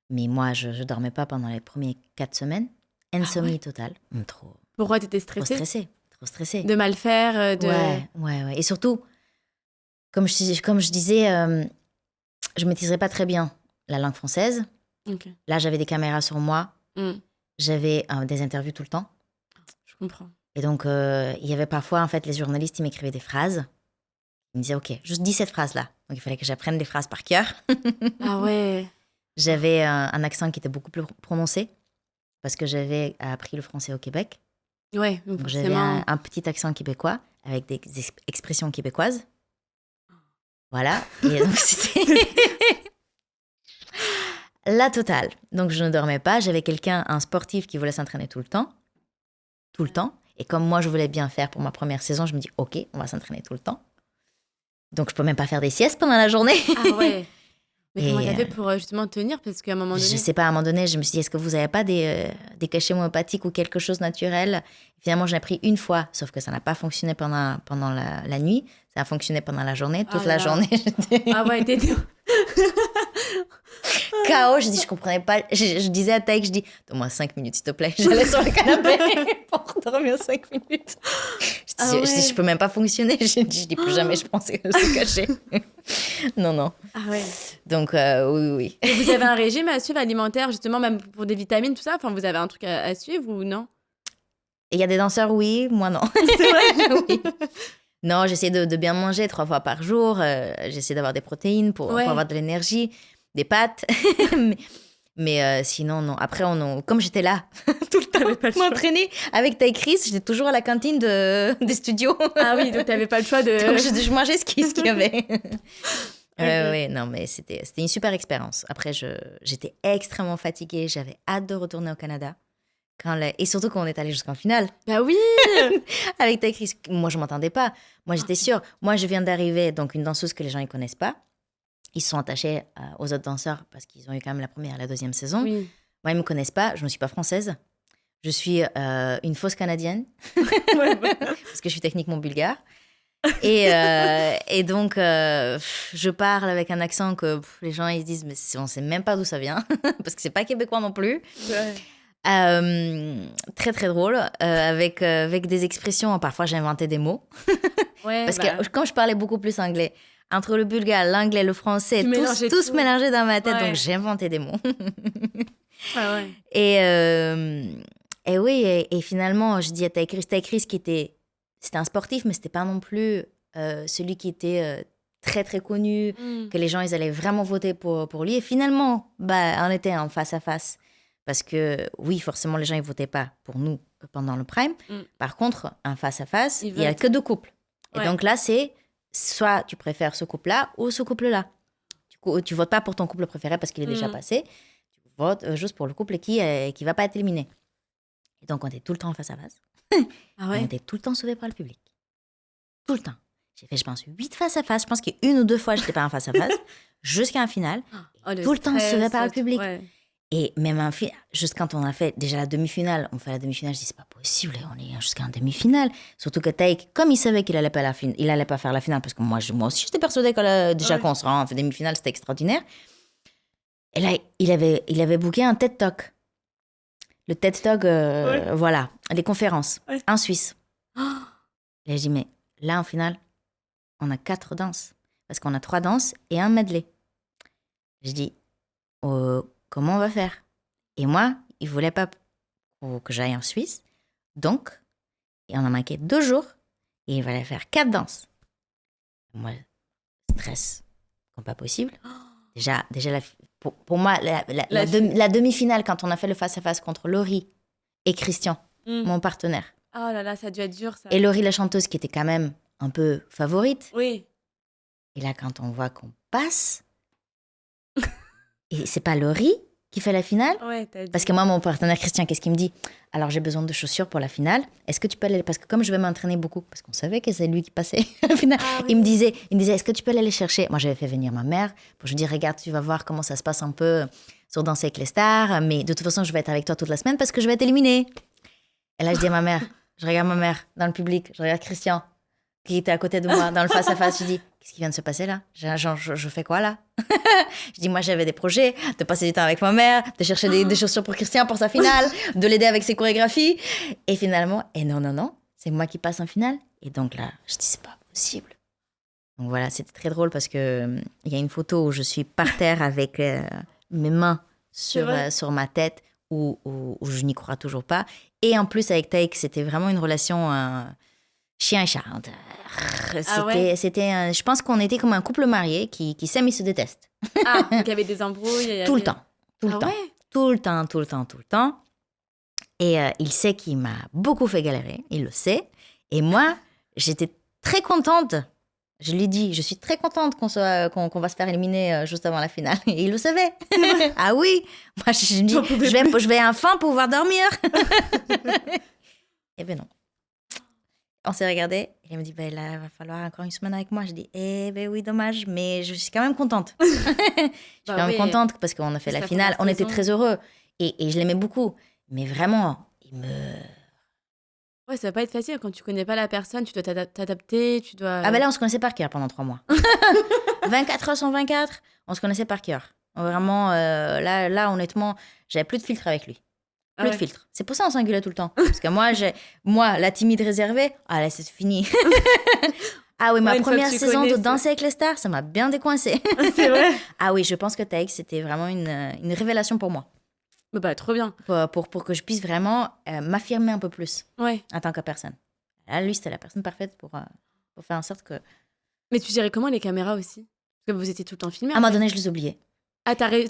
Mais moi, je dormais pas pendant les premières 4 semaines. Insomnie totale. Trop. Pourquoi t'étais stressée? Trop stressée. De mal faire. Ouais. Et surtout, comme je disais, je maîtrisais pas très bien la langue française. Okay. Là, j'avais des caméras sur moi. J'avais des interviews tout le temps. Je comprends. Et donc, il y avait parfois, en fait, les journalistes, ils m'écrivaient des phrases. Ils me disaient, OK, juste dis cette phrase-là. Donc, il fallait que j'apprenne des phrases par cœur. Ah ouais. J'avais un accent qui était beaucoup plus prononcé parce que j'avais appris le français au Québec. Ouais, donc j'avais un petit accent québécois avec des expressions québécoises. Voilà. Et donc, c'était la totale. Donc, je ne dormais pas. J'avais un sportif qui voulait s'entraîner tout le temps. Tout le temps. Et comme moi, je voulais bien faire pour ma première saison, je me dis, OK, on va s'entraîner tout le temps. Donc, je peux même pas faire des siestes pendant la journée. Ah ouais. Mais comment t'as fait pour justement tenir? Parce qu'à un moment donné... Je sais pas, à un moment donné, je me suis dit, est-ce que vous avez pas des cachets homéopathiques ou quelque chose de naturel? Finalement, j'en ai pris une fois, sauf que ça n'a pas fonctionné pendant la nuit. Ça a fonctionné pendant la journée, toute la journée. Ah ouais, t'étais... KO, je comprenais pas. Je disais à Taïk, donne-moi 5 minutes, s'il te plaît. J'allais sur le canapé pour dormir 5 minutes. Je peux même pas fonctionner. Je dis plus jamais, je pensais se cacher. Non. Ah ouais. Donc, oui. Et vous avez un régime à suivre alimentaire, justement, même pour des vitamines, tout ça? Enfin, vous avez un truc à suivre ou non? Il y a des danseurs, oui, moi non. C'est vrai. Oui. Non, j'essaie de bien manger 3 fois par jour. J'essaie d'avoir des protéines pour avoir de l'énergie, des pâtes. mais sinon, non. Après, comme j'étais là tout le temps, m'entraîner avec Taï Chris, j'étais toujours à la cantine des studios. Ah oui, donc t'avais pas le choix de... Donc, je mangeais ce qu'il y avait. Oui, non, mais c'était une super expérience. Après, j'étais extrêmement fatiguée. J'avais hâte de retourner au Canada. Et surtout quand on est allé jusqu'en finale. Bah oui. Avec Taï Chris. Moi, je m'entendais pas. Moi, j'étais sûre. Moi, je viens d'arriver, donc une danseuse que les gens ne connaissent pas. Ils se sont attachés aux autres danseurs parce qu'ils ont eu quand même la première et la deuxième saison. Oui. Moi, ils me connaissent pas. Je ne suis pas française. Je suis une fausse Canadienne. Parce que je suis techniquement bulgare. Et donc, je parle avec un accent que les gens ils se disent, mais on ne sait même pas d'où ça vient. Parce que ce n'est pas québécois non plus. Ouais. Très très drôle avec des expressions, parfois j'ai inventé des mots parce que quand je parlais beaucoup plus anglais, entre le bulgare, l'anglais, le français, tous mélangés dans ma tête, donc j'ai inventé des mots. Et oui, et finalement je dis à Taï Chris c'était un sportif, mais c'était pas non plus celui qui était très très connu, que les gens ils allaient vraiment voter pour lui, et finalement on était en face à face. Parce que, oui, forcément, les gens ne votaient pas pour nous pendant le prime. Par contre, en face-à-face, il n'y a que 2 couples. Et donc là, c'est soit tu préfères ce couple-là ou ce couple-là. Tu ne votes pas pour ton couple préféré parce qu'il est déjà passé. Tu votes juste pour le couple qui ne va pas être éliminé. Et donc, on était tout le temps en face-à-face. On était tout le temps sauvés par le public. Tout le temps. J'ai fait, je pense, 8 face-à-face. Je pense qu'il y a 1 ou 2 fois, je n'étais pas en face-à-face. Jusqu'à un final. Tout le temps sauvé par le public. Ouais. Et même juste quand on a fait déjà la demi-finale, je dis c'est pas possible, on est jusqu'à une demi-finale. Surtout que Taïk, comme il savait qu'il allait pas faire la finale, parce que moi aussi j'étais persuadée que qu'on se rend en demi-finale, c'était extraordinaire. Et là, il avait booké un TED Talk. Le TED Talk, voilà, les conférences, en Suisse. Et je dis, mais là en finale, on a 4 danses, parce qu'on a 3 danses et un medley. Je dis, comment on va faire? Et moi, il ne voulait pas que j'aille en Suisse. Donc, on a manqué 2 jours et il fallait faire 4 danses. Moi, stress, comme pas possible. Déjà pour moi, la demi-finale, quand on a fait le face-à-face contre Laurie et Christian, mon partenaire. Oh là là, ça a dû être dur, ça. Et Laurie, la chanteuse, qui était quand même un peu favorite. Oui. Et là, quand on voit qu'on passe... Et c'est pas Laurie qui fait la finale. Parce que moi, mon partenaire Christian, qu'est-ce qu'il me dit? Alors, j'ai besoin de chaussures pour la finale. Est-ce que tu peux aller... Parce que comme je vais m'entraîner beaucoup, parce qu'on savait que c'est lui qui passait à la finale, il me disait, est-ce que tu peux aller les chercher? Moi, j'avais fait venir ma mère pour lui dire, regarde, tu vas voir comment ça se passe un peu sur Danser avec les stars. Mais de toute façon, je vais être avec toi toute la semaine parce que je vais être éliminée. Et là, je dis à ma mère, je regarde ma mère dans le public, je regarde Christian qui était à côté de moi dans le face-à-face. Je dis, qu'est-ce qui vient de se passer là? Je fais quoi là? Je dis, moi j'avais des projets de passer du temps avec ma mère, de chercher des chaussures pour Christian pour sa finale, de l'aider avec ses chorégraphies. Et finalement, non, c'est moi qui passe en finale. Et donc là, je dis, c'est pas possible. Donc voilà, c'était très drôle parce que il y a une photo où je suis par terre avec mes mains sur ma tête où je n'y crois toujours pas. Et en plus avec Taïk, c'était vraiment une relation chien et chat. C'était je pense qu'on était comme un couple marié qui s'aime et se déteste. Ah, donc il y avait des embrouilles. Tout le temps. Tout le temps. Et il sait qu'il m'a beaucoup fait galérer, il le sait. Et moi, j'étais très contente. Je lui dis, je suis très contente qu'on va se faire éliminer juste avant la finale. Et il le savait. Ah oui. Moi, je dis, je vais enfin pouvoir dormir. Eh bien non. On s'est regardé. Il me dit, là, il va falloir encore une semaine avec moi. Je dis, oui, dommage, mais je suis quand même contente. Je suis quand même contente parce qu'on a fait la finale. On était très heureux. Et je l'aimais beaucoup. Mais vraiment, Ouais, ça va pas être facile quand tu connais pas la personne. Tu dois t'adapter, tu dois... Ah là, on se connaissait par cœur pendant 3 mois. 24 heures sur 24, on se connaissait par cœur. Vraiment, là, honnêtement, j'avais plus de filtre avec lui. Plus de filtre. C'est pour ça qu'on s'engueulait tout le temps. Parce que moi, la timide réservée, là, c'est fini. Ah oui, ma première saison de Danser avec les stars, ça m'a bien décoincée. C'est vrai. Ah oui, je pense que Taïk, c'était vraiment une révélation pour moi. Bah, trop bien. Pour que je puisse vraiment m'affirmer un peu plus en tant que personne. Là, lui, c'était la personne parfaite pour faire en sorte que... Mais tu gérais comment les caméras aussi? Parce que vous étiez tout le temps filmés. À un moment donné, je les oubliais. Ah, t'as réussi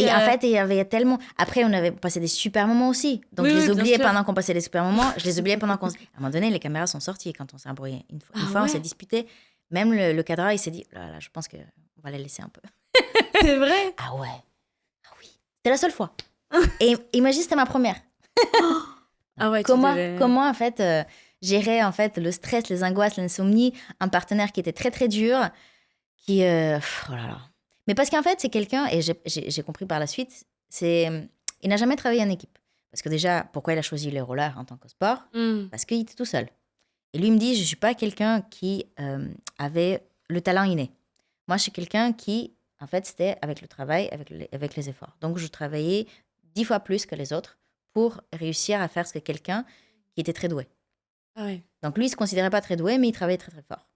En fait, il y avait tellement... Après, on avait passé des super moments aussi. Donc, je les oubliais pendant qu'on passait des super moments. Je les oubliais pendant qu'on... À un moment donné, les caméras sont sorties quand on s'est embrouillé. Une fois, on s'est disputé. Même le cadreur, il s'est dit, là, je pense qu'on va les laisser un peu. C'est vrai? Ah ouais. Ah oui. C'était la seule fois. Et imagine, c'était ma première. Ah ouais, comment en fait, gérer en fait, le stress, les angoisses, l'insomnie, un partenaire qui était très, très dur, qui... oh là là. Mais parce qu'en fait, c'est quelqu'un, et j'ai compris par la suite, il n'a jamais travaillé en équipe. Parce que déjà, pourquoi il a choisi les rollers en tant que sport? Parce qu'il était tout seul. Et lui me dit, je ne suis pas quelqu'un qui avait le talent inné. Moi, je suis quelqu'un qui, en fait, c'était avec le travail, avec les efforts. Donc, je travaillais 10 fois plus que les autres pour réussir à faire ce que quelqu'un qui était très doué. Ah ouais. Donc, lui, il ne se considérait pas très doué, mais il travaillait très, très fort.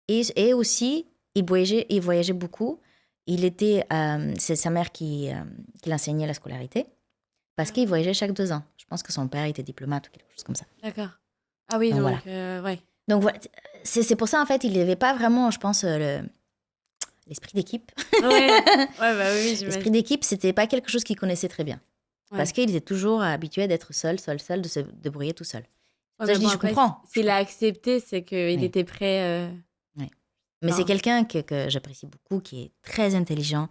Et aussi, il voyageait beaucoup. C'est sa mère qui l'enseignait la scolarité parce qu'il voyageait chaque 2 ans. Je pense que son père était diplomate ou quelque chose comme ça. D'accord. Ah oui, donc voilà. ouais. Donc voilà, c'est pour ça en fait, il n'avait pas vraiment, je pense, l'esprit d'équipe. Ouais, bah oui, j'imagine. L'esprit d'équipe, c'était pas quelque chose qu'il connaissait très bien. Parce qu'il était toujours habitué d'être seul, de se débrouiller tout seul. Ça, je comprends. S'il a accepté, c'est qu'il était prêt... Mais c'est quelqu'un que j'apprécie beaucoup, qui est très intelligent,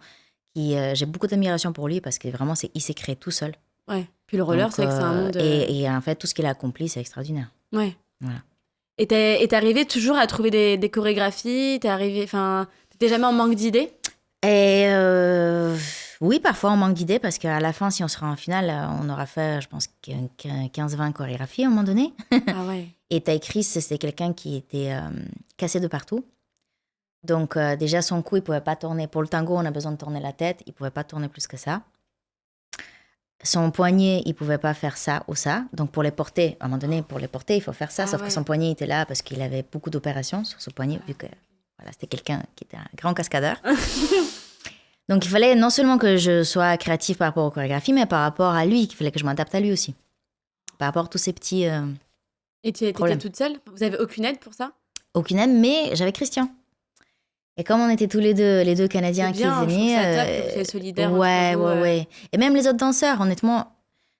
j'ai beaucoup d'admiration pour lui parce que vraiment, il s'est créé tout seul. Ouais. Puis le roller, c'est vrai que c'est un monde... Et en fait, tout ce qu'il a accompli, c'est extraordinaire. Ouais. Voilà. Et t'es arrivé toujours à trouver des chorégraphies? T'étais jamais en manque d'idées? Oui, parfois on manque d'idées parce qu'à la fin, si on sera en finale, on aura fait, je pense, 15-20 chorégraphies à un moment donné. Ah ouais. Et Ty Chris, c'était quelqu'un qui était cassé de partout. Donc, déjà, son cou, il ne pouvait pas tourner. Pour le tango, on a besoin de tourner la tête. Il ne pouvait pas tourner plus que ça. Son poignet, il ne pouvait pas faire ça ou ça. Donc, pour les porter, à un moment donné, il faut faire ça. Sauf que son poignet était là parce qu'il avait beaucoup d'opérations sur ce poignet, vu que c'était quelqu'un qui était un grand cascadeur. Donc, il fallait non seulement que je sois créative par rapport aux chorégraphies, mais par rapport à lui, qu'il fallait que je m'adapte à lui aussi. Par rapport à tous ces petits Et tu étais toute seule? Vous n'avez aucune aide pour ça? Aucune aide, mais j'avais Christian. Et comme on était tous les deux Canadiens qui venaient... C'est solidaire. Ouais. Et même les autres danseurs, honnêtement,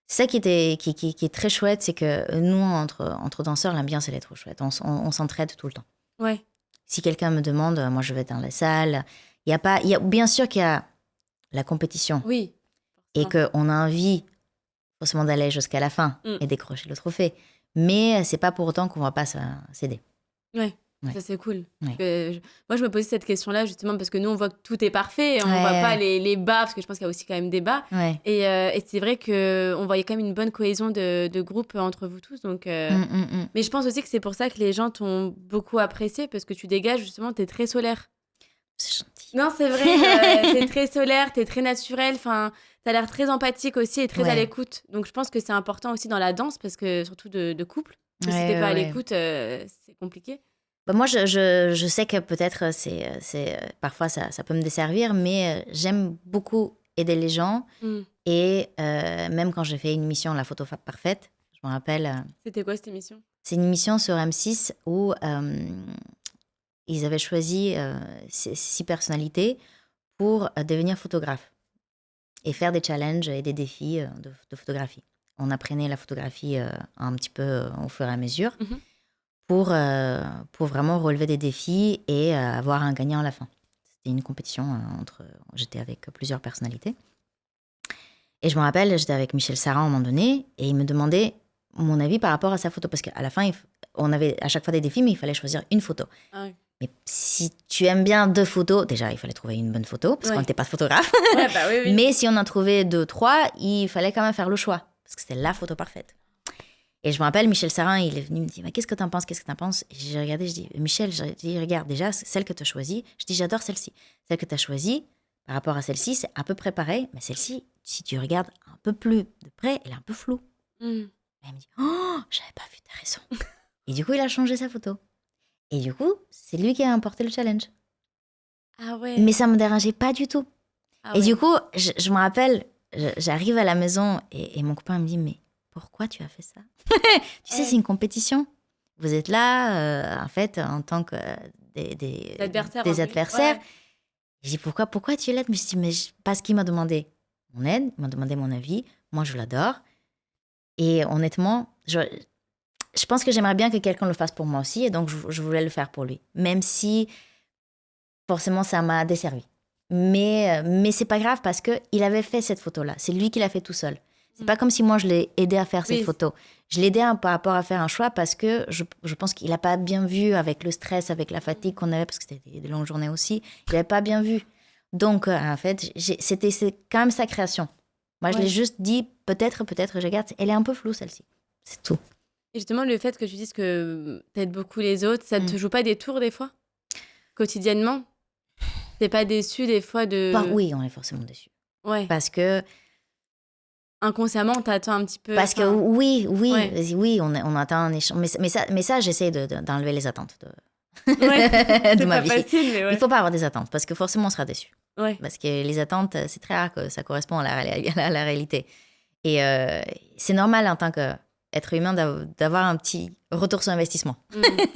c'est ça qui est très chouette, c'est que nous, entre danseurs, l'ambiance, elle est trop chouette. On s'entraide tout le temps. Ouais. Si quelqu'un me demande, moi, je vais dans la salle. Bien sûr qu'il y a la compétition. Oui. Et qu'on a envie, forcément, d'aller jusqu'à la fin et décrocher le trophée. Mais c'est pas pour autant qu'on va pas s'aider. Ouais. Ça, c'est cool. Ouais. Moi, je me posais cette question-là, justement, parce que nous, on voit que tout est parfait. Et on voit pas les bas, parce que je pense qu'il y a aussi quand même des bas. Ouais. Et c'est vrai qu'on voyait quand même une bonne cohésion de groupe entre vous tous. Donc, Mais je pense aussi que c'est pour ça que les gens t'ont beaucoup apprécié, parce que tu dégages, justement, t'es très solaire. C'est gentil. Non, c'est vrai. T'es très solaire, t'es très naturel. Enfin, t'as l'air très empathique aussi et très à l'écoute. Donc, je pense que c'est important aussi dans la danse, parce que surtout de couple. Si t'es pas à l'écoute, c'est compliqué. Moi, je sais que peut-être parfois ça peut me desservir, mais j'aime beaucoup aider les gens. Et même quand j'ai fait une émission, La photo parfaite, je me rappelle... C'était quoi cette émission? C'est une émission sur M6 où ils avaient choisi 6 personnalités pour devenir photographes et faire des challenges et des défis de photographie. On apprenait la photographie un petit peu au fur et à mesure. Pour vraiment relever des défis et avoir un gagnant à la fin. C'était une compétition j'étais avec plusieurs personnalités. Et je me rappelle, j'étais avec Michel Sarran à un moment donné, et il me demandait mon avis par rapport à sa photo. Parce qu'à la fin, on avait à chaque fois des défis, mais il fallait choisir une photo. Ah oui. Mais si tu aimes bien 2 photos, déjà, il fallait trouver une bonne photo, parce qu'on n'était pas photographe. Oui. Mais si on en trouvait 2, 3, il fallait quand même faire le choix, parce que c'était la photo parfaite. Et je me rappelle, Michel Sarran, il est venu me dire, mais qu'est-ce que t'en penses? Et j'ai regardé, je dis, Michel, regarde, déjà, celle que tu as choisie, je dis, j'adore celle-ci. Celle que tu as choisie, par rapport à celle-ci, c'est à peu près pareil. Mais celle-ci, si tu regardes un peu plus de près, elle est un peu floue. Et elle me dit, oh, j'avais pas vu, t'as raison. Et du coup, il a changé sa photo. Et du coup, c'est lui qui a remporté le challenge. Ah ouais. Mais ça me dérangeait pas du tout. Ah Et ouais. du coup, je me rappelle, j'arrive à la maison et mon copain me dit, mais pourquoi tu as fait ça? Tu sais, c'est une compétition. Vous êtes là, en fait, en tant que des adversaires. Ouais. Je dis, pourquoi tu es là? Je me suis dit, mais parce qu'il m'a demandé mon aide, il m'a demandé mon avis. Moi, je l'adore. Et honnêtement, je pense que j'aimerais bien que quelqu'un le fasse pour moi aussi. Et donc, je voulais le faire pour lui. Même si, forcément, ça m'a desservi. Mais c'est pas grave parce qu'il avait fait cette photo-là. C'est lui qui l'a fait tout seul. C'est pas comme si moi, je l'ai aidé à faire cette photo. Je l'ai aidé par rapport à faire un choix parce que je pense qu'il n'a pas bien vu avec le stress, avec la fatigue qu'on avait, parce que c'était des longues journées aussi. Il n'avait pas bien vu. Donc, en fait, c'est quand même sa création. Moi, je l'ai juste dit, peut-être, je garde. Elle est un peu floue, celle-ci. C'est tout. Et justement, le fait que tu dises que t'aides beaucoup les autres, ça te joue pas des tours des fois? Quotidiennement? T'es pas déçu des fois de... Oui, on est forcément déçu. Ouais. Parce que... Inconsciemment, t'attends un petit peu... Parce que oui, on attend un échange. Mais ça j'essaie d'enlever les attentes de ma vie. Facile, mais ouais. Il faut pas avoir des attentes parce que forcément, on sera déçu. Ouais. Parce que les attentes, c'est très rare que ça correspond à la réalité. Et c'est normal en tant qu'être humain d'avoir un petit retour sur investissement.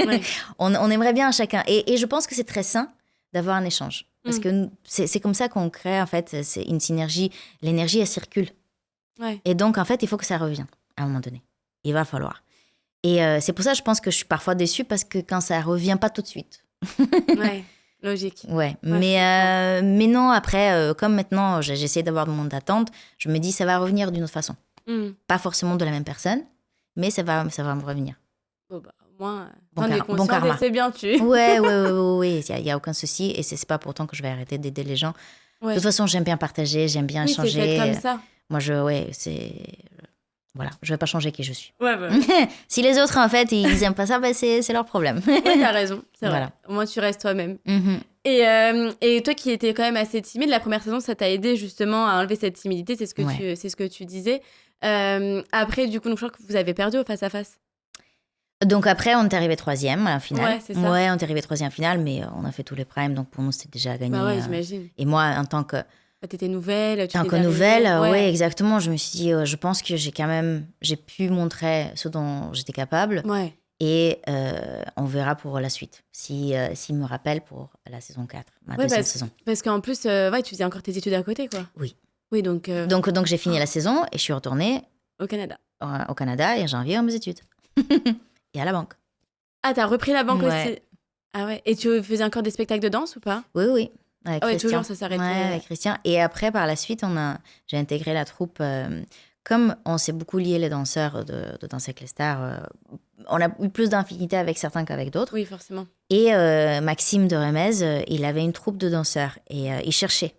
Ouais. On aimerait bien chacun. Et je pense que c'est très sain d'avoir un échange. Parce que c'est comme ça qu'on crée, en fait, c'est une synergie. L'énergie, elle circule. Ouais. Et donc, en fait, il faut que ça revienne à un moment donné. Il va falloir. Et c'est pour ça, je pense que je suis parfois déçue parce que quand ça revient pas tout de suite. Ouais, logique. Ouais. Mais non, après, comme maintenant, j'essaie d'avoir mon attente, je me dis ça va revenir d'une autre façon. Pas forcément de la même personne, mais ça va me revenir. Bon, bah, au moins, bon karma. C'est bien, tu... Ouais, il y a aucun souci. Et c'est pas pourtant que je vais arrêter d'aider les gens. Ouais. De toute façon, j'aime bien partager, j'aime bien échanger. C'est fait comme ça. Moi, voilà, je vais pas changer qui je suis. Ouais, bah. Si les autres, en fait, ils aiment pas ça, bah, c'est leur problème. Ouais, t'as raison, c'est vrai. Voilà. Au moins, tu restes toi-même. Et toi qui étais quand même assez timide, la première saison, ça t'a aidé justement à enlever cette timidité, c'est ce que tu disais. Après, du coup, donc, je crois que vous avez perdu au face-à-face. Donc après, on est arrivé 3e à la finale. Ouais, c'est ça. Ouais, on est arrivé 3e finale, mais on a fait tous les primes, donc pour nous, c'était déjà gagné. Bah ouais, j'imagine. Et moi, en tant que... T'étais nouvelle. En tant que nouvelle, ouais, exactement. Je me suis dit, je pense que j'ai pu montrer ce dont j'étais capable. Ouais. Et on verra pour la suite, s'il me rappelle pour la saison 4, ma deuxième saison. Parce qu'en plus, tu faisais encore tes études à côté, quoi. Oui. Oui, donc... Donc j'ai fini la saison et je suis retournée... Au Canada. Au Canada, et en janvier, à mes études. Et à la banque. Ah, t'as repris la banque aussi? Ah ouais. Et tu faisais encore des spectacles de danse ou pas? Oui. Avec Christian. Toujours, ça s'arrêtait. Ouais, avec Christian. Et après, par la suite, j'ai intégré la troupe. Comme on s'est beaucoup lié les danseurs de Danser avec les stars, on a eu plus d'infinité avec certains qu'avec d'autres. Oui, forcément. Et Maxime de Remez, il avait une troupe de danseurs. Et il cherchait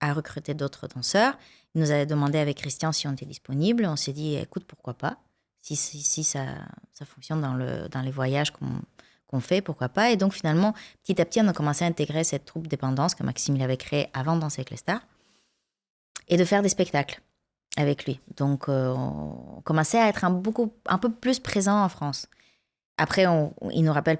à recruter d'autres danseurs. Il nous avait demandé avec Christian si on était disponible. On s'est dit, écoute, pourquoi pas? Si ça fonctionne dans les voyages qu'on fait, pourquoi pas. Et donc, finalement, petit à petit, on a commencé à intégrer cette troupe dépendance que Maxime il avait créée avant de Danser avec les stars et de faire des spectacles avec lui. Donc, on commençait à être un peu plus présent en France. Après, il nous rappelle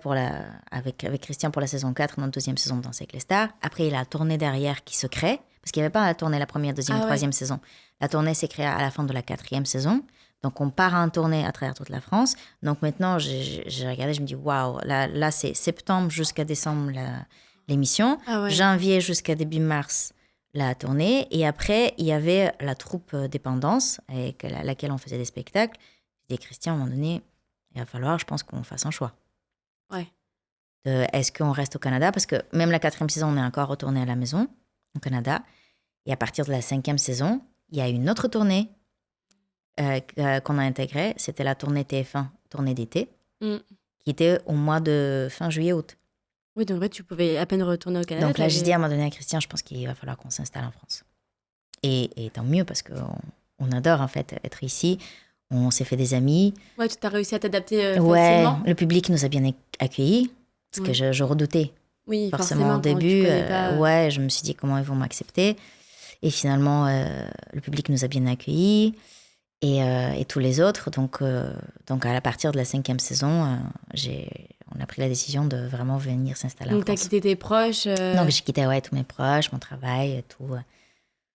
avec Christian pour la saison 4, notre deuxième saison de Danser avec les stars. Après, il y a la tournée derrière qui se crée, parce qu'il n'y avait pas la tournée la première, deuxième, troisième saison. La tournée s'est créée à la fin de la 4e saison. Donc, on part en tournée à travers toute la France. Donc, maintenant, j'ai regardé, je me dis, waouh, là c'est septembre jusqu'à décembre l'émission. Ah ouais. Janvier jusqu'à début mars, la tournée. Et après, il y avait la troupe Dépendance, avec laquelle on faisait des spectacles. J'ai dit, Christian, à un moment donné, il va falloir, je pense, qu'on fasse un choix. Ouais. Est-ce qu'on reste au Canada? Parce que même la 4e saison, on est encore retourné à la maison, au Canada. Et à partir de la 5e saison, il y a une autre tournée qu'on a intégrée. C'était la tournée TF1, tournée d'été, qui était au mois de fin juillet-août. Oui, donc en fait, tu pouvais à peine retourner au Canada. Donc là, j'ai dit à un moment donné à Christian, je pense qu'il va falloir qu'on s'installe en France. Et tant mieux, parce qu'on adore en fait être ici. On s'est fait des amis. Ouais, tu as réussi à t'adapter ouais, facilement. Le public nous a bien accueillis, parce que je redoutais Oui, Forcément, au quand tu début, connais pas. ouais, je me suis dit comment ils vont m'accepter. Et finalement, le public nous a bien accueillis et tous les autres. Donc à partir de la 5e saison, on a pris la décision de vraiment venir s'installer en Donc, t'as France. quitté tes proches. Donc j'ai quitté tous mes proches, mon travail, tout.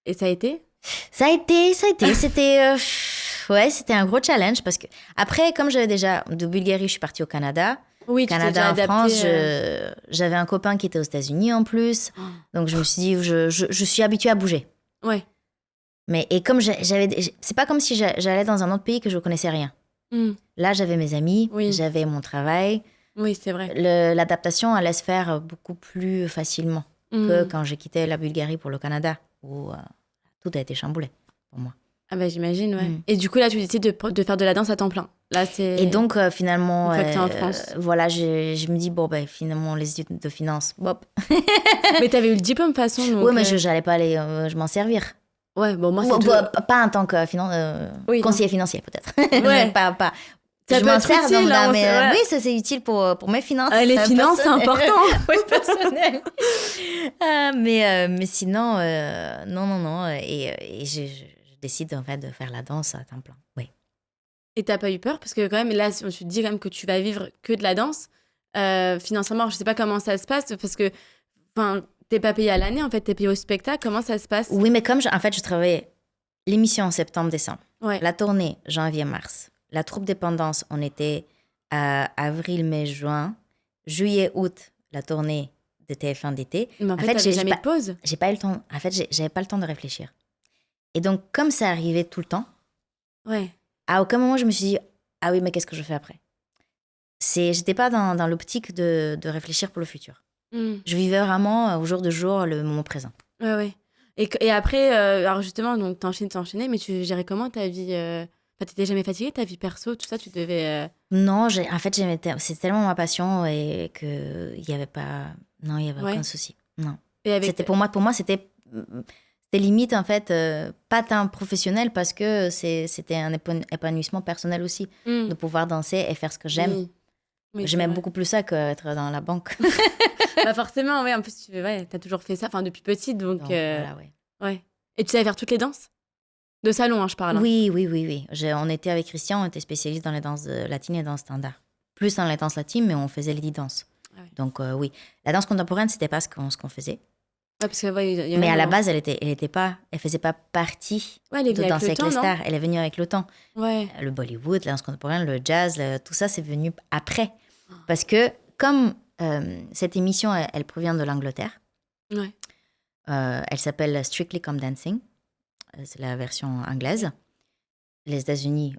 Et ça a été? Ça a été. C'était c'était un gros challenge parce que après, comme j'avais déjà de Bulgarie, je suis partie au Canada. Oui, tu t'es Canada, déjà en France, adapté. j'avais un copain qui était aux États-Unis en plus. Donc je me suis dit, je suis habituée à bouger. Ouais. Et comme c'est pas comme si j'allais dans un autre pays que je connaissais rien. Là, j'avais mes amis, Oui. j'avais mon travail. Oui, c'est vrai. L'adaptation allait se faire beaucoup plus facilement que quand j'ai quitté la Bulgarie pour le Canada, où tout a été chamboulé pour moi. Ah bah j'imagine, ouais. Et du coup, là, tu décides de faire de la danse à temps plein. Là, c'est... Et donc, finalement, Une fois que t'es en France. voilà, je me dis, bon, finalement, les études de finance, bop. Mais t'avais eu le diplôme, de toute façon. Donc, Oui, mais je n'allais pas aller je m'en servir. Ouais, bon, moi, c'est Pas en tant que conseiller financier, peut-être. Ouais. pas. Ça je peut m'en être sers utile, hein, mais oui, ça c'est utile pour mes finances. Les finances, c'est important. Oui, personnel. Mais sinon, non. Et je décide en fait de faire la danse à temps plein. Oui. Et t'as pas eu peur? Parce que quand même, là, tu te dis quand même que tu vas vivre que de la danse. Financièrement, je sais pas comment ça se passe parce que t'es pas payé à l'année, en fait, t'es payé au spectacle. Comment ça se passe? Oui, mais comme en fait, je travaillais l'émission en septembre, décembre. Ouais. La tournée, janvier, mars. La troupe dépendance, on était à avril, mai, juin. Juillet, août, la tournée de TF1 d'été. Mais en fait, t'avais jamais de pause. J'ai pas eu le temps. En fait, j'avais pas le temps de réfléchir. Et donc, comme ça arrivait tout le temps, ouais. à aucun moment je me suis dit, ah oui, mais qu'est-ce que je fais après? J'étais pas dans l'optique de réfléchir pour le futur. Je vivais vraiment au jour de jour le moment présent. Ouais. Et après, alors justement, donc t'enchaînais, mais tu gérais comment ta vie t'étais jamais fatiguée, ta vie perso, tout ça, tu devais... Non, en fait, c'était tellement ma passion et qu'il n'y avait pas... Non, il n'y avait aucun souci. Non. Pour moi, c'était limite, en fait, pas tant professionnel parce que c'était un épanouissement personnel aussi, de pouvoir danser et faire ce que j'aime. Oui, j'aimais beaucoup plus ça qu'être dans la banque. Bah forcément, ouais. En plus, t'as toujours fait ça depuis petite, donc voilà, ouais. Et tu savais faire toutes les danses? De salon, hein, je parle. Oui. On était avec Christian, on était spécialiste dans les danses latines et danses standards. Plus dans les danses latines, mais on faisait les 10 danses. Ah ouais. Donc oui. La danse contemporaine, c'était pas ce qu'on faisait. Ouais, parce que, mais à la base, elle faisait pas partie de Danser avec les stars. Elle est venue avec le temps. Ouais. Le Bollywood, la danse contemporaine, le jazz, tout ça, c'est venu après. Parce que comme cette émission, elle provient de l'Angleterre, elle s'appelle Strictly Come Dancing. C'est la version anglaise. Les États-Unis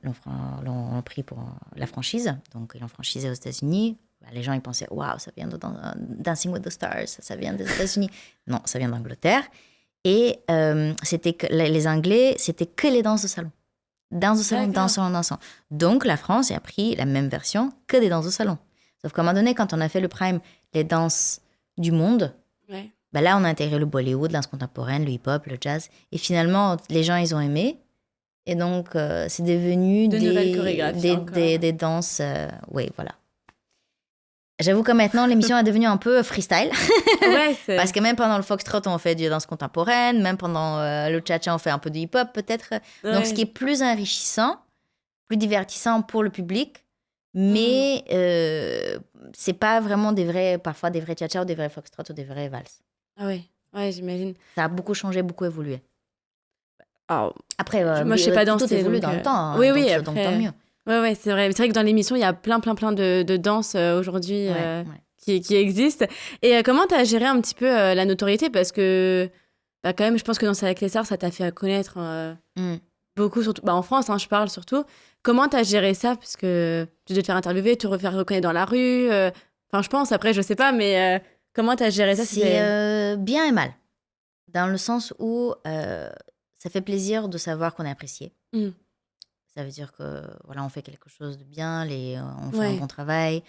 l'ont pris pour la franchise, donc ils l'ont franchisé aux États-Unis. Les gens ils pensaient, waouh, ça vient de Dancing with the Stars, ça vient des États-Unis. Non, ça vient d'Angleterre. Et c'était que les Anglais, c'était que les danses de salon. Danse de salon, dansant. Donc la France a pris la même version que des danses de salon. Sauf qu'à un moment donné, quand on a fait le prime, les danses du monde, là on a intégré le Bollywood, la danse contemporaine, le hip-hop, le jazz. Et finalement, les gens ils ont aimé. Et donc c'est devenu des danses. Oui, voilà. J'avoue que maintenant, l'émission est devenue un peu freestyle. Parce que même pendant le foxtrot, on fait de danse contemporaine. Même pendant le cha-cha, on fait un peu de hip-hop, peut-être. Ouais. Donc, ce qui est plus enrichissant, plus divertissant pour le public. Mais c'est pas vraiment parfois des vrais cha-cha ou des vrais foxtrot ou des vrais valses. Ah ouais, j'imagine. Ça a beaucoup changé, beaucoup évolué. Alors, après, moi, je sais pas danser. Tout évolue dans le temps. Oui, donc tant mieux. Ouais, c'est vrai. C'est vrai que dans l'émission, il y a plein de danses aujourd'hui qui existent. Et comment tu as géré un petit peu la notoriété? Parce que, quand même, je pense que Danser avec les stars, ça t'a fait connaître beaucoup, surtout en France, je parle surtout. Comment tu as géré ça? Parce que tu dois te faire interviewer, te faire reconnaître dans la rue. Je pense, après, je sais pas, mais comment tu as géré ça? C'est bien et mal. Dans le sens où ça fait plaisir de savoir qu'on est apprécié. Ça veut dire que on fait quelque chose de bien, on fait un bon travail.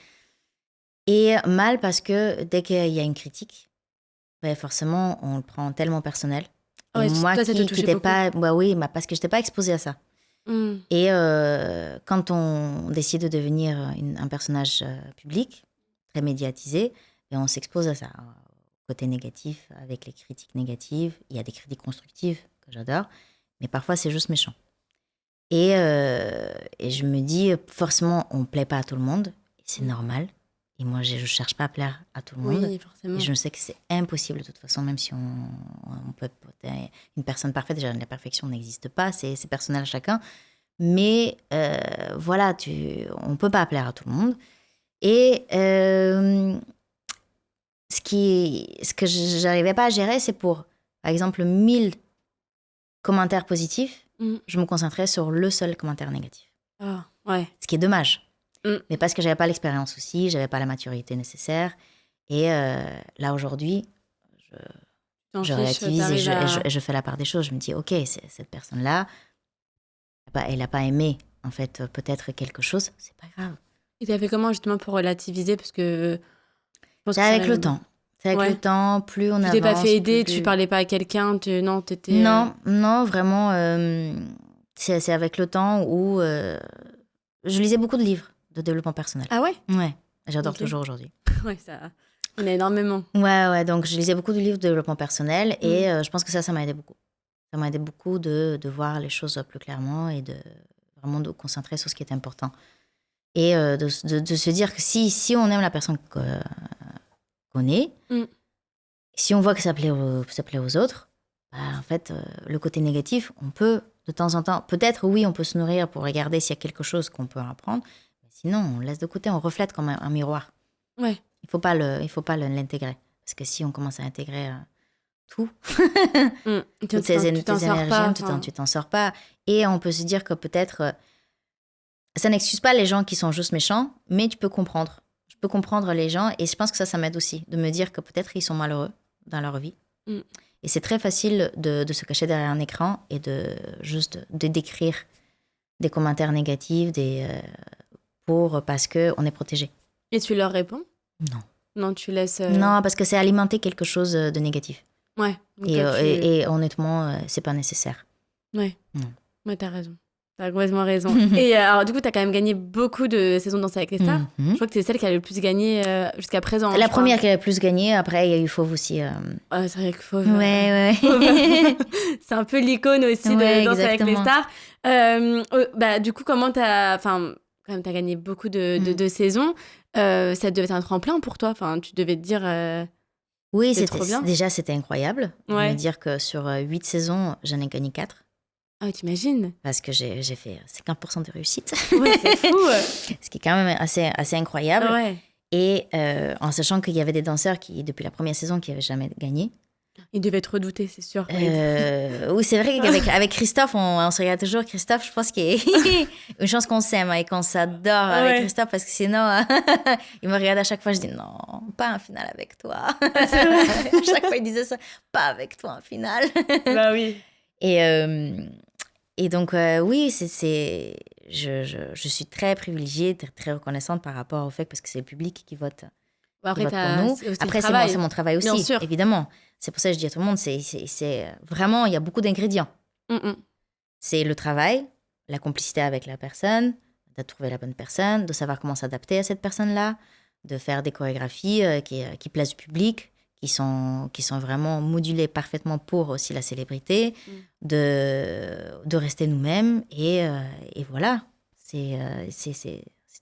Et mal parce que dès qu'il y a une critique, forcément, on le prend tellement personnel. Et moi qui n'étais pas... parce que je n'étais pas exposée à ça. Et quand on décide de devenir un personnage public, très médiatisé, et on s'expose à ça. Côté négatif, avec les critiques négatives. Il y a des critiques constructives que j'adore, mais parfois c'est juste méchant. Et je me dis, forcément, on ne plaît pas à tout le monde, et c'est normal. Et moi, je ne cherche pas à plaire à tout le monde. Oui, forcément. Et je sais que c'est impossible de toute façon, même si on peut... Une personne parfaite, déjà, la perfection n'existe pas, c'est personnel à chacun. Mais voilà, on ne peut pas plaire à tout le monde. Et ce que je n'arrivais pas à gérer, c'est pour, par exemple, 1000 commentaires positifs, je me concentrais sur le seul commentaire négatif. Ah, ouais. Ce qui est dommage. Mais parce que je n'avais pas l'expérience aussi, je n'avais pas la maturité nécessaire. Et là, aujourd'hui, je relativise et je fais la part des choses. Je me dis, OK, cette personne-là, elle n'a pas aimé, en fait, peut-être quelque chose. C'est pas grave. Et tu as fait comment, justement, pour relativiser? Parce que... C'est avec le temps. C'est avec le temps, plus on avance... Tu t'es pas fait aider, tu parlais pas à quelqu'un, non, t'étais... Non, vraiment, c'est avec le temps où je lisais beaucoup de livres de développement personnel. Ah ouais? Ouais, j'adore toujours aujourd'hui. Ouais, ça... Il y en a énormément. Ouais, donc je lisais beaucoup de livres de développement personnel et je pense que ça m'a aidé beaucoup. Ça m'a aidé beaucoup de voir les choses plus clairement et de vraiment de concentrer sur ce qui est important. Et de se dire que si on aime la personne qu'on est, si on voit que ça plaît aux autres, en fait, le côté négatif, on peut de temps en temps, peut-être oui, on peut se nourrir pour regarder s'il y a quelque chose qu'on peut apprendre, mais sinon, on laisse de côté, on reflète comme un miroir. Ouais. Il faut pas l'intégrer, parce que si on commence à intégrer tout, toutes ces énergies, tu t'en sors pas. Et on peut se dire que peut-être, ça n'excuse pas les gens qui sont juste méchants, mais tu peux comprendre. Je peux comprendre les gens, et je pense que ça m'aide aussi, de me dire que peut-être ils sont malheureux dans leur vie. Et c'est très facile de se cacher derrière un écran et de décrire des commentaires négatifs parce qu'on est protégé. Et tu leur réponds? Non. Non, tu laisses... Non, parce que c'est alimenter quelque chose de négatif. Ouais. Et honnêtement, c'est pas nécessaire. Ouais. Non. Ouais, t'as raison. T'as complètement raison. Et alors, du coup, t'as quand même gagné beaucoup de saisons de Danser avec les stars. Je crois que c'est celle qui a le plus gagné jusqu'à présent. La première qui a le plus gagné, après, il y a eu Fauve aussi. C'est vrai que Fauve... Ouais. C'est un peu l'icône aussi de Danser avec les stars. Du coup, comment t'as... Enfin, quand même, t'as gagné beaucoup de saisons. Ça devait être un tremplin pour toi. Enfin, tu devais te dire... Oui, trop bien. Déjà, c'était incroyable. Ouais. De me dire que sur 8 saisons, j'en ai gagné 4. Ah, t'imagines? Parce que j'ai fait 50% de réussite. Ouais, c'est fou. Ce qui est quand même assez incroyable. Ouais. Et en sachant qu'il y avait des danseurs qui, depuis la première saison, qui n'avaient jamais gagné. Ils devaient te redouter, c'est sûr. Oui, c'est vrai qu'avec Christophe, on se regarde toujours. Christophe, je pense qu'il est une chance qu'on s'aime et qu'on s'adore avec Christophe, parce que sinon, il me regarde à chaque fois, je dis non, pas un final avec toi. Chaque fois, il disait ça, pas avec toi un final. Bah oui. Et donc, oui, je suis très privilégiée, très reconnaissante par rapport au fait, parce que c'est le public qui vote. Après, pour nous. Après, c'est mon travail aussi, évidemment. C'est pour ça que je dis à tout le monde, c'est vraiment, il y a beaucoup d'ingrédients. C'est le travail, la complicité avec la personne, de trouver la bonne personne, de savoir comment s'adapter à cette personne-là, de faire des chorégraphies qui plaisent au public, qui sont vraiment modulées parfaitement pour aussi la célébrité, de rester nous-mêmes. Et voilà, c'est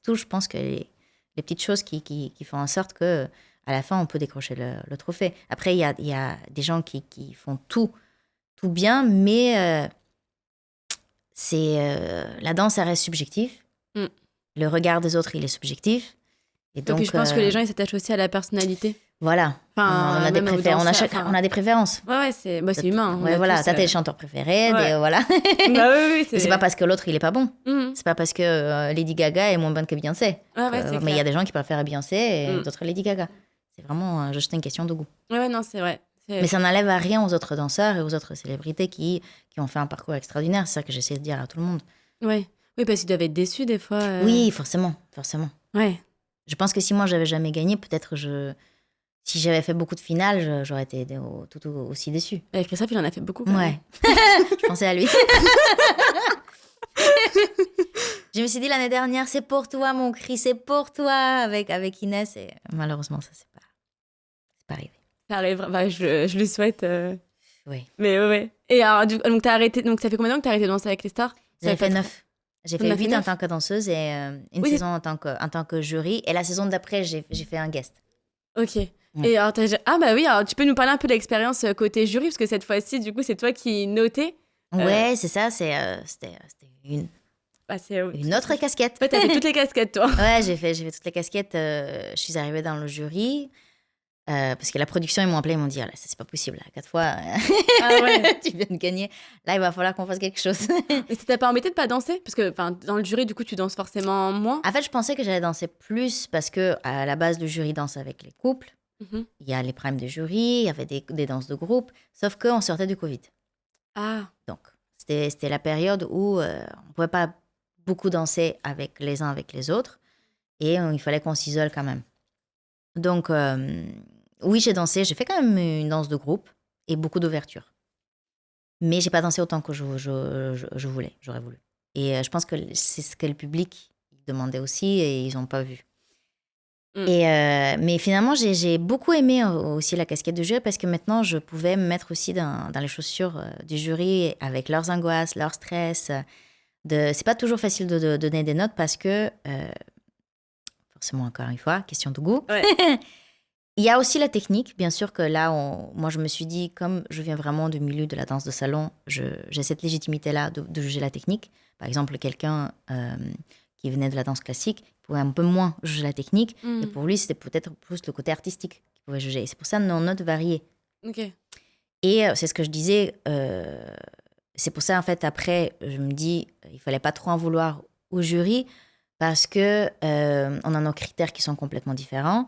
tout, je pense que les petites choses qui font en sorte que à la fin, on peut décrocher le trophée. Après, il y a des gens qui font tout bien, mais la danse, ça reste subjectif. Le regard des autres, il est subjectif. Et donc, puis je pense que les gens, ils s'attachent aussi à la personnalité. Voilà. Enfin, on a des préférences. Ouais, c'est humain. Ouais, voilà. T'as tes chanteurs préférés, voilà. Bah oui, c'est pas parce que l'autre, il est pas bon. C'est pas parce que Lady Gaga est moins bonne que Beyoncé. Mais il y a des gens qui préfèrent Beyoncé et d'autres Lady Gaga. C'est vraiment juste une question de goût. Ouais, non, c'est vrai. Mais ça n'enlève à rien aux autres danseurs et aux autres célébrités qui ont fait un parcours extraordinaire. C'est ça que j'essaie de dire à tout le monde. Ouais. Oui, parce qu'ils doivent être déçus des fois. Oui, forcément. Ouais. Je pense que si moi, j'avais jamais gagné, peut-être si j'avais fait beaucoup de finales, j'aurais été tout aussi déçue. Avec Christophe, il en a fait beaucoup. Ouais. Je pensais à lui. Je me suis dit l'année dernière, c'est pour toi, mon cri, c'est pour toi, avec Inès. Et malheureusement, ça, c'est pas... C'est pas arrivé. Ça arrive, bah, je le souhaite. Oui. Mais ouais. Et alors, donc, t'as arrêté, donc ça fait combien de temps que t'as arrêté de danser avec les stars? J'avais fait 9. J'ai fait 8 en 9. tant que danseuse et une saison en tant que jury. Et la saison d'après, j'ai fait un guest. Ok. Et alors, ah bah oui, alors tu peux nous parler un peu de l'expérience côté jury, parce que cette fois-ci, du coup, c'est toi qui notais. Ouais, c'est ça, c'était une autre casquette. Ouais, t'as fait toutes les casquettes, toi. Ouais, j'ai fait toutes les casquettes. Je suis arrivée dans le jury. Parce que la production, ils m'ont appelé, ils m'ont dit, ah, là, ça, c'est pas possible, là, 4 fois, Ah ouais. tu viens de gagner. Là, il va falloir qu'on fasse quelque chose. Et ça t'a pas embêté de pas danser? Parce que dans le jury, du coup, tu danses forcément moins. En fait, je pensais que j'allais danser plus parce que à la base, le jury danse avec les couples. Mhm. Il y a les primes de jury, il y avait des danses de groupe, sauf qu'on sortait du Covid. Ah, Donc, c'était la période où on ne pouvait pas beaucoup danser avec les uns avec les autres et il fallait qu'on s'isole quand même. Donc, oui, j'ai dansé. J'ai fait quand même une danse de groupe et beaucoup d'ouverture. Mais j'ai pas dansé autant que je voulais, j'aurais voulu. Et je pense que c'est ce que le public demandait aussi et ils n'ont pas vu. Mais finalement, j'ai beaucoup aimé aussi la casquette de jury parce que maintenant, je pouvais me mettre aussi dans les chaussures du jury avec leurs angoisses, leur stress. C'est pas toujours facile de donner des notes parce que, forcément, encore une fois, question de goût. ouais. Il y a aussi la technique. Bien sûr que là, moi, je me suis dit, comme je viens vraiment du milieu de la danse de salon, j'ai cette légitimité-là de juger la technique. Par exemple, quelqu'un qui venait de la danse classique pouvait un peu moins juger la technique. Et pour lui, c'était peut-être plus le côté artistique qu'il pouvait juger. Et c'est pour ça que nos notes variaient. Ok. Et c'est ce que je disais. C'est pour ça, en fait, après, je me dis, il fallait pas trop en vouloir au jury parce que on a nos critères qui sont complètement différents.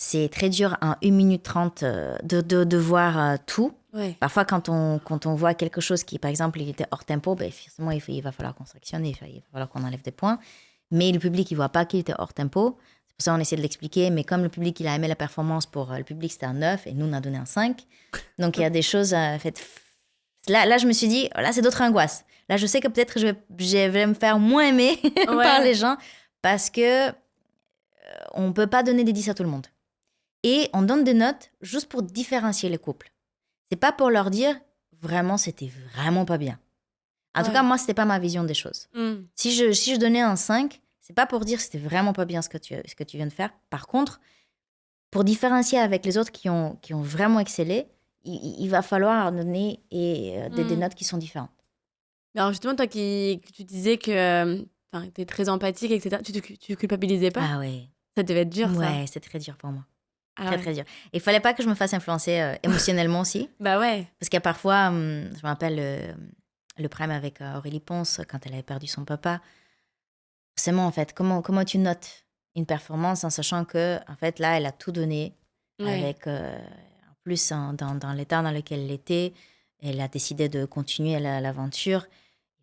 C'est très dur en 1 minute 30 de voir tout. Ouais. Parfois, quand on voit quelque chose qui, par exemple, il était hors tempo, ben, forcément, il va falloir qu'on fractionne, il va falloir qu'on enlève des points. Mais le public, il ne voit pas qu'il était hors tempo. C'est pour ça qu'on essaie de l'expliquer. Mais comme le public, il a aimé la performance, pour le public, c'était un 9 et nous, on a donné un 5. Donc, il y a des choses faites. Là, je me suis dit, là, c'est d'autres angoisses. Là, je sais que peut-être je vais me faire moins aimer par les gens parce que on ne peut pas donner des 10 à tout le monde. Et on donne des notes juste pour différencier les couples. C'est pas pour leur dire vraiment c'était vraiment pas bien. En tout cas, moi, c'était pas ma vision des choses. Si je donnais un 5, c'est pas pour dire c'était vraiment pas bien ce que tu viens de faire. Par contre, pour différencier avec les autres qui ont vraiment excellé, il va falloir donner des notes qui sont différentes. Alors justement, toi tu disais que tu es très empathique, etc., tu culpabilisais pas? Ah ouais. Ça devait être dur, ça. Ouais, c'est très dur pour moi. Ah Très dur. Il fallait pas que je me fasse influencer émotionnellement aussi. Bah ouais. Parce qu'il y a parfois, je me rappelle le prime avec Aurélie Ponce, quand elle avait perdu son papa. Forcément, en fait, comment tu notes une performance en sachant que, en fait, là, elle a tout donné. Avec, en plus, dans l'état dans lequel elle était, elle a décidé de continuer l'aventure.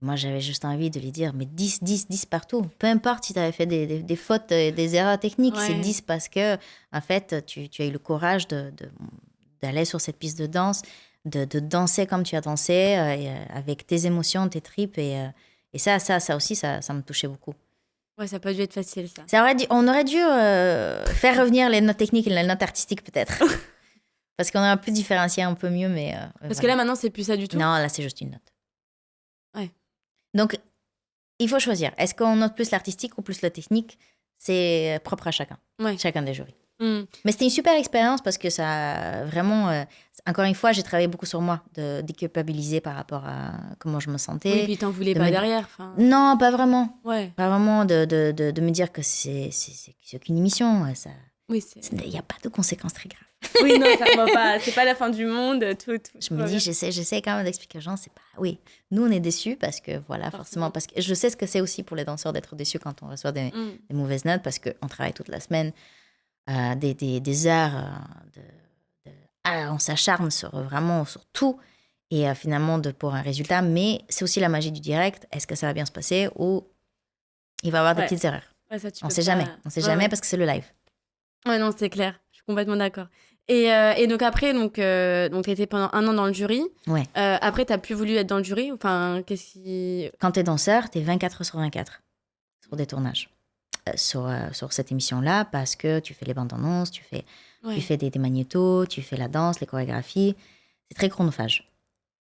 Moi, j'avais juste envie de lui dire, mais 10, 10, 10 partout. Peu importe si tu avais fait des fautes, des erreurs techniques, c'est 10 parce que, en fait, tu as eu le courage d'aller sur cette piste de danse, de danser comme tu as dansé, avec tes émotions, tes tripes. Et ça aussi, ça me touchait beaucoup. Ouais, ça n'a pas dû être facile, ça. On aurait dû faire revenir les notes techniques et les notes artistiques, peut-être. Parce qu'on aurait pu différencier un peu mieux, mais... Parce que là, maintenant, c'est plus ça du tout. Non, là, c'est juste une note. Ouais. Donc, il faut choisir. Est-ce qu'on note plus l'artistique ou plus la technique? C'est propre à chacun. Ouais. Chacun des jurys. Mais c'était une super expérience parce que ça, vraiment... encore une fois, j'ai travaillé beaucoup sur moi, de déculpabiliser par rapport à comment je me sentais. Oui, puis t'en voulais pas derrière. Non, pas vraiment. Ouais. Pas vraiment de me dire que c'est qu'une émission. Oui, il n'y a pas de conséquences très graves. Oui, non, ça va pas. C'est pas la fin du monde. Tout je me dis, j'essaie quand même d'expliquer aux gens, c'est pas... Oui, nous, on est déçus parce que, voilà, forcément. Parce que je sais ce que c'est aussi pour les danseurs d'être déçus quand on reçoit des mauvaises notes parce qu'on travaille toute la semaine, des heures, on s'acharne vraiment sur tout et finalement pour un résultat. Mais c'est aussi la magie du direct. Est-ce que ça va bien se passer ou il va y avoir des petites erreurs? Ouais, ça, on sait jamais. On sait jamais parce que c'est le live. Ouais, non, c'est clair. Je suis complètement d'accord. Et donc après, tu étais pendant 1 an dans le jury. Ouais. Après, tu n'as plus voulu être dans le jury. Enfin, Quand tu es danseur, tu es 24 sur 24 sur des tournages. sur cette émission-là parce que tu fais les bandes annonces, tu fais des magnétos, tu fais la danse, les chorégraphies. C'est très chronophage.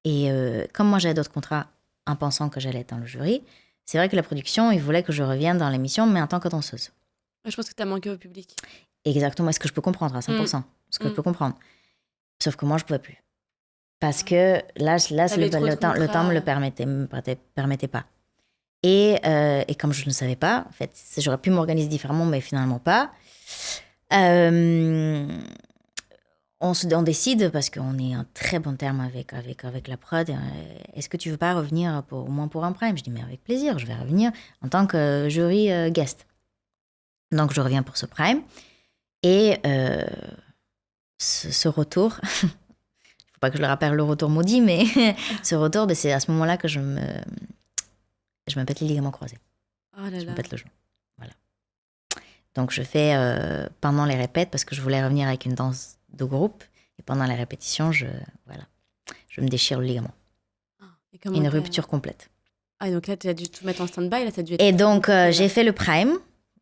Et comme moi, j'avais d'autres contrats en pensant que j'allais être dans le jury, c'est vrai que la production, ils voulaient que je revienne dans l'émission, mais en tant que danseuse. Je pense que tu as manqué au public. Exactement, ce que je peux comprendre à 100%. Ce que je peux comprendre. Sauf que moi, je ne pouvais plus. Parce que là le temps me le permettait pas. Et comme je ne savais pas, en fait, j'aurais pu m'organiser différemment, mais finalement pas. On décide, parce qu'on est en très bon terme avec la prod, est-ce que tu veux pas revenir au moins pour un prime? Je dis, mais avec plaisir, je vais revenir en tant que jury guest. Donc, je reviens pour ce prime. Et ce retour, il ne faut pas que je le rappelle le retour maudit, mais ce retour, c'est à ce moment-là que je me pète les ligaments croisés. Je me pète le genou. Voilà. Donc, je fais pendant les répètes, parce que je voulais revenir avec une danse de groupe, et pendant les répétitions, je me déchire le ligament. Une rupture complète. Ah, donc là, tu as dû tout mettre en stand-by, là, ça a dû être... Et donc, j'ai fait le prime,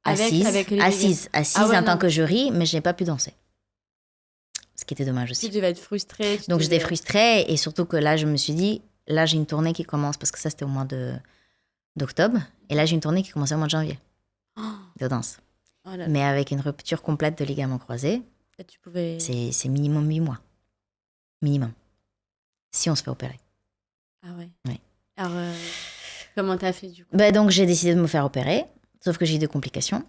assise en tant que jury, mais je n'ai pas pu danser. Ce qui était dommage aussi. Tu devais être frustrée. Donc, j'étais frustrée, et surtout que là, je me suis dit, là, j'ai une tournée qui commence, parce que ça, c'était au mois d'octobre, et là, j'ai une tournée qui commençait au mois de janvier, de danse. Mais avec une rupture complète de ligaments croisés, c'est minimum 8 mois. Minimum. Si on se fait opérer. Ah ouais. Oui. Alors, comment t'as fait du coup? Donc, j'ai décidé de me faire opérer, sauf que j'ai eu des complications.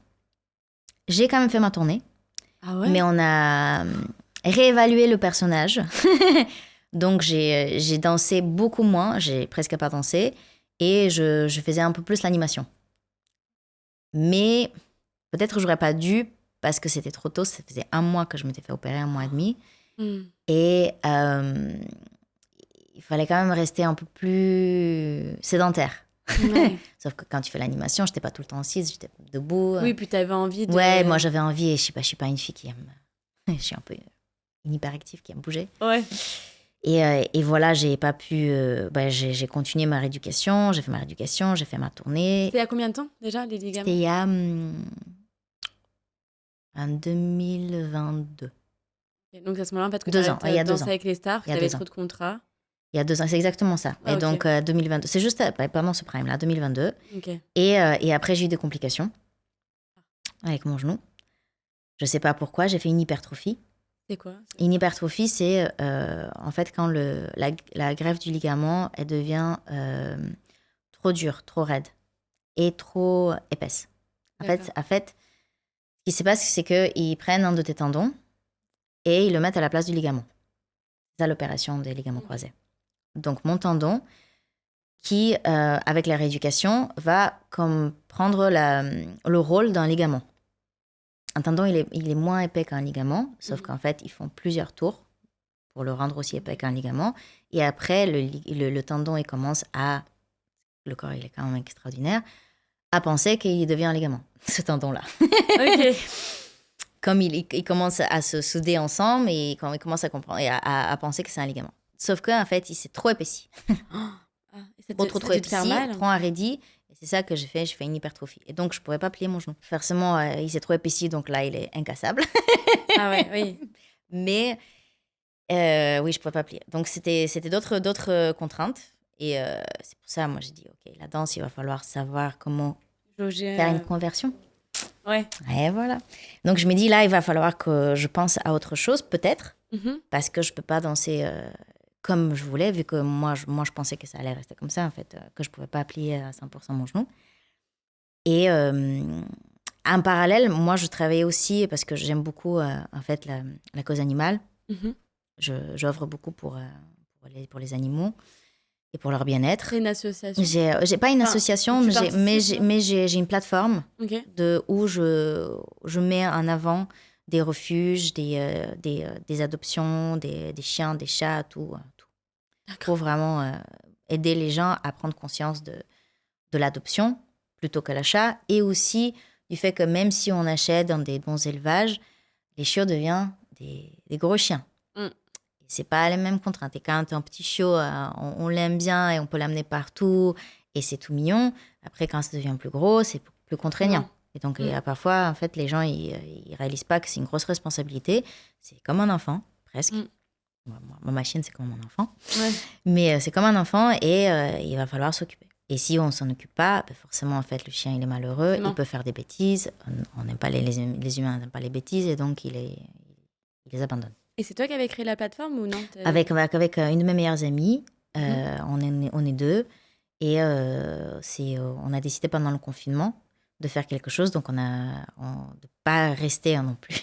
J'ai quand même fait ma tournée. Ah ouais? Mais on a réévalué le personnage. Donc, j'ai dansé beaucoup moins. J'ai presque pas dansé. Et je faisais un peu plus l'animation. Mais peut-être que j'aurais pas dû, parce que c'était trop tôt. Ça faisait 1 mois que je m'étais fait opérer, 1 mois et demi. Et il fallait quand même rester un peu plus sédentaire. Ouais. Sauf que quand tu fais l'animation, j'étais pas tout le temps assise, j'étais debout. Oui, puis t'avais envie de... Ouais, moi j'avais envie, et je suis pas une fille qui aime... Je suis un peu une hyperactive qui aime bouger. Ouais. Et voilà, j'ai pas pu... j'ai continué ma rééducation, j'ai fait ma rééducation, j'ai fait ma tournée. C'était il y a combien de temps déjà, les ligaments? C'était il y a... en 2022. Donc à ce moment-là, en fait, que 2 ans, il y a 2 ans. Avec les stars, tu avais trop de contrats. Il y a 2 ans, c'est exactement ça. Ah, et donc 2022, c'est juste pendant ce prime là, 2022. Okay. Et après j'ai eu des complications avec mon genou. Je sais pas pourquoi, j'ai fait une hypertrophie. C'est quoi? Une hypertrophie, c'est en fait quand la greffe du ligament, elle devient trop dure, trop raide et trop épaisse. En fait, ce qui se passe, c'est qu'ils prennent un de tes tendons et ils le mettent à la place du ligament. C'est ça l'opération des ligaments croisés. Donc mon tendon, qui, avec la rééducation, va comme prendre le rôle d'un ligament. Un tendon, il est moins épais qu'un ligament, sauf qu'en fait, ils font plusieurs tours pour le rendre aussi épais qu'un ligament. Et après, le tendon, il commence à... Le corps, il est quand même extraordinaire, à penser qu'il devient un ligament, ce tendon-là. Ok. Comme il commence à se souder ensemble et quand il commence à comprendre et à penser que c'est un ligament. Sauf qu'en fait, il s'est trop épaissi. Trop épaissi, prend un raidi. Et c'est ça que j'ai fait une hypertrophie. Et donc, je ne pourrais pas plier mon genou. Forcément, il s'est trop épaissi, donc là, il est incassable. Ah ouais, oui. Mais oui, je ne pourrais pas plier. Donc, c'était d'autres contraintes. Et c'est pour ça, moi, j'ai dit, OK, la danse, il va falloir savoir comment faire une conversion. Ouais. Et voilà. Donc, je me dis, là, il va falloir que je pense à autre chose, peut-être, parce que je ne peux pas danser comme je voulais, vu que moi, je pensais que ça allait rester comme ça, en fait, que je ne pouvais pas plier à 100% mon genou. Et en parallèle, moi, je travaillais aussi, parce que j'aime beaucoup, en fait, la cause animale. J'œuvre beaucoup pour les animaux et pour leur bien-être. C'est une association? J'ai pas une association, mais j'ai une plateforme où je mets en avant des refuges, des adoptions, des chiens, des chats, tout. Pour vraiment aider les gens à prendre conscience de l'adoption plutôt que l'achat, et aussi du fait que même si on achète dans des bons élevages, les chiots deviennent des gros chiens. C'est pas les mêmes contraintes. Et quand un petit chiot, on l'aime bien et on peut l'amener partout et c'est tout mignon. Après, quand ça devient plus gros, c'est plus contraignant. Et donc, parfois, en fait, les gens, ils réalisent pas que c'est une grosse responsabilité. C'est comme un enfant, presque. Ma chienne, c'est comme mon enfant. Ouais. Mais c'est comme un enfant et il va falloir s'occuper. Et si on s'en occupe pas, forcément, en fait, le chien, il est malheureux. Il peut faire des bêtises. On n'aime pas les humains n'aiment pas les bêtises et donc il les abandonne. Et c'est toi qui avais créé la plateforme ou non? Avec une de mes meilleures amies. On est deux. Et on a décidé pendant le confinement de faire quelque chose. Donc, de ne pas rester non plus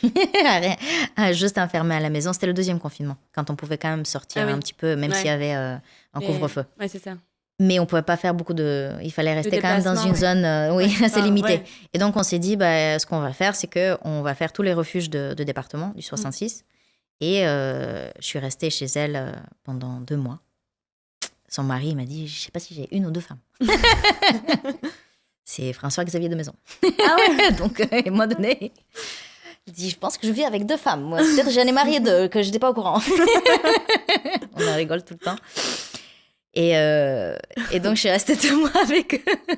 juste enfermé à la maison. C'était le deuxième confinement, quand on pouvait quand même sortir un petit peu, même s'il y avait un couvre-feu. Ouais, c'est ça. Mais on ne pouvait pas faire beaucoup de... Il fallait rester quand même dans une zone assez limitée. Ouais. Et donc, on s'est dit, ce qu'on va faire, c'est qu'on va faire tous les refuges de département du 66. Et je suis restée chez elle pendant 2 mois. Son mari m'a dit, je ne sais pas si j'ai 1 ou 2 femmes. C'est François-Xavier de Maison. Ah ouais. Donc, à un moment donné, il dit, je pense que je vis avec 2 femmes. Moi, peut-être j'en ai marié 2, que je n'étais pas au courant. On en rigole tout le temps. Et donc, je suis restée 2 mois avec eux.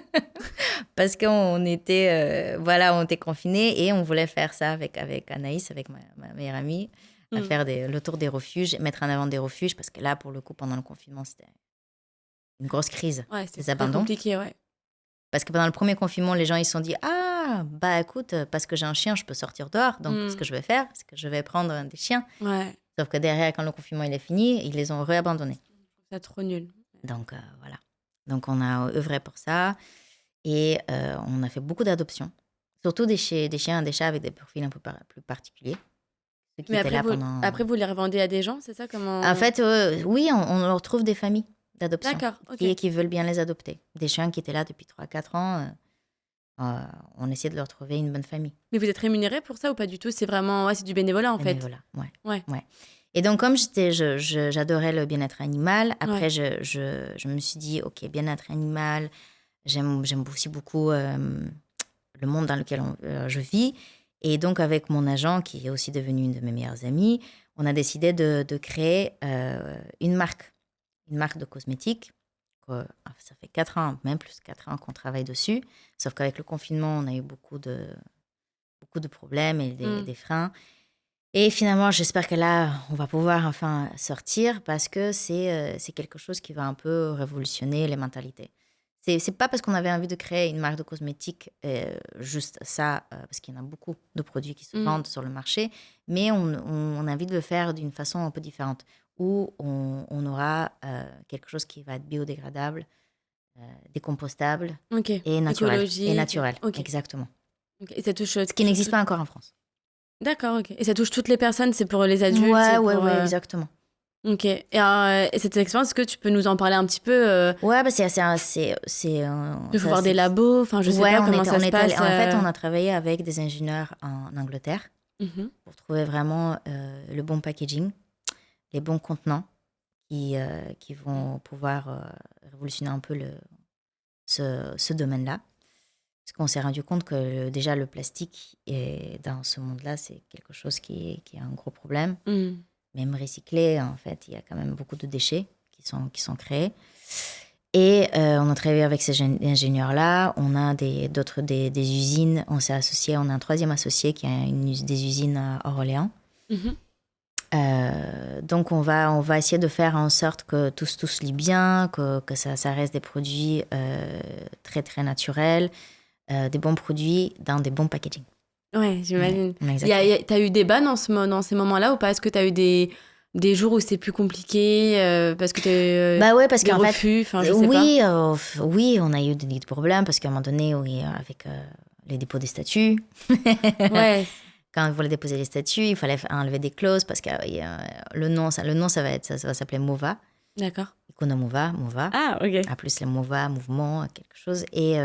Parce qu'on était, on était confinés et on voulait faire ça avec Anaïs, avec ma meilleure amie, à faire le tour des refuges, mettre en avant des refuges. Parce que là, pour le coup, pendant le confinement, c'était une grosse crise. Ouais, c'était des abandons. Compliqué, ouais. Parce que pendant le premier confinement, les gens, ils se sont dit, écoute, parce que j'ai un chien, je peux sortir dehors. Donc, ce que je vais faire, c'est que je vais prendre des chiens. Ouais. Sauf que derrière, quand le confinement il est fini, ils les ont réabandonnés. C'est trop nul. Donc, voilà. Donc, on a œuvré pour ça. Et on a fait beaucoup d'adoptions. Surtout des chiens et des chats avec des profils un peu plus particuliers. Mais après, vous les revendez à des gens, c'est ça? En fait, oui, on leur trouve des familles d'adoption. D'accord, ok. Qui veulent bien les adopter. Des chiens qui étaient là depuis 3-4 ans, on essaie de leur trouver une bonne famille. Mais vous êtes rémunéré pour ça ou pas du tout? C'est vraiment c'est du bénévolat en fait. Bénévolat, ouais. Et donc, comme j'adorais le bien-être animal, après, je me suis dit, OK, bien-être animal, j'aime aussi beaucoup le monde dans lequel je vis. Et donc, avec mon agent, qui est aussi devenu une de mes meilleures amies, on a décidé de créer une marque de cosmétiques. Ça fait 4 ans, même plus de 4 ans qu'on travaille dessus. Sauf qu'avec le confinement, on a eu beaucoup de problèmes et des freins. Et finalement, j'espère que là, on va pouvoir enfin sortir parce que c'est quelque chose qui va un peu révolutionner les mentalités. C'est pas parce qu'on avait envie de créer une marque de cosmétiques, juste ça, parce qu'il y en a beaucoup de produits qui se vendent sur le marché, mais on a envie de le faire d'une façon un peu différente, où on aura quelque chose qui va être biodégradable, décompostable et naturel. Et naturel, exactement. Okay. Et ça touche ce qui n'existe pas encore en France. D'accord, ok. Et ça touche toutes les personnes, c'est pour les adultes? Ouais, exactement. Ok. Et cette expérience, est-ce que tu peux nous en parler un petit peu Ouais, c'est de voir des labos, enfin je sais pas comment ça se passe. En fait, on a travaillé avec des ingénieurs en Angleterre pour trouver vraiment le bon packaging, les bons contenants qui vont pouvoir révolutionner un peu ce domaine-là. Parce qu'on s'est rendu compte que déjà le plastique, dans ce monde-là, c'est quelque chose qui est un gros problème. Même recyclé, en fait, il y a quand même beaucoup de déchets qui sont créés. Et on a travaillé avec ces ingénieurs-là. On a des usines. On s'est associé. On a un 3e associé qui a des usines à Orléans. Donc, on va essayer de faire en sorte que tout se lie bien, que ça reste des produits très, très naturels, des bons produits dans des bons packaging. Ouais, j'imagine. T'as eu des bannes dans ces moments-là ou pas? Est-ce que t'as eu des jours où c'est plus compliqué parce que t'as ouais, parce des refus, enfin, je sais pas. Oui, on a eu des problèmes parce qu'à un moment donné, avec les dépôts des statuts. Ouais. Quand il fallait déposer les statuts, il fallait enlever des clauses parce que le nom, ça va s'appeler MOVA. D'accord. Icona Mova. Ah, ok. À plus le MOVA, mouvement, quelque chose. Et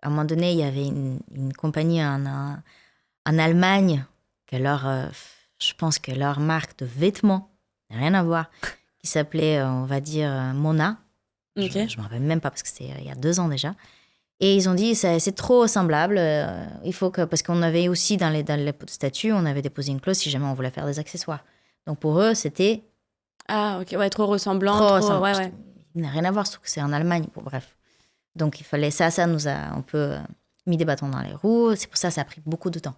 à un moment donné, il y avait une compagnie en Allemagne, je pense que leur marque de vêtements n'a rien à voir, qui s'appelait, on va dire, Mona. Okay. Je ne me rappelle même pas parce que c'était il y a 2 ans déjà. Et ils ont dit, c'est trop semblable, il faut que... Parce qu'on avait aussi, dans les statuts, on avait déposé une clause si jamais on voulait faire des accessoires. Donc pour eux, c'était... Ah, ok, ouais, trop ressemblant. Ouais. Il n'a rien à voir, surtout que c'est en Allemagne, bref. Donc il fallait ça nous a un peu mis des bâtons dans les roues. C'est pour ça que ça a pris beaucoup de temps.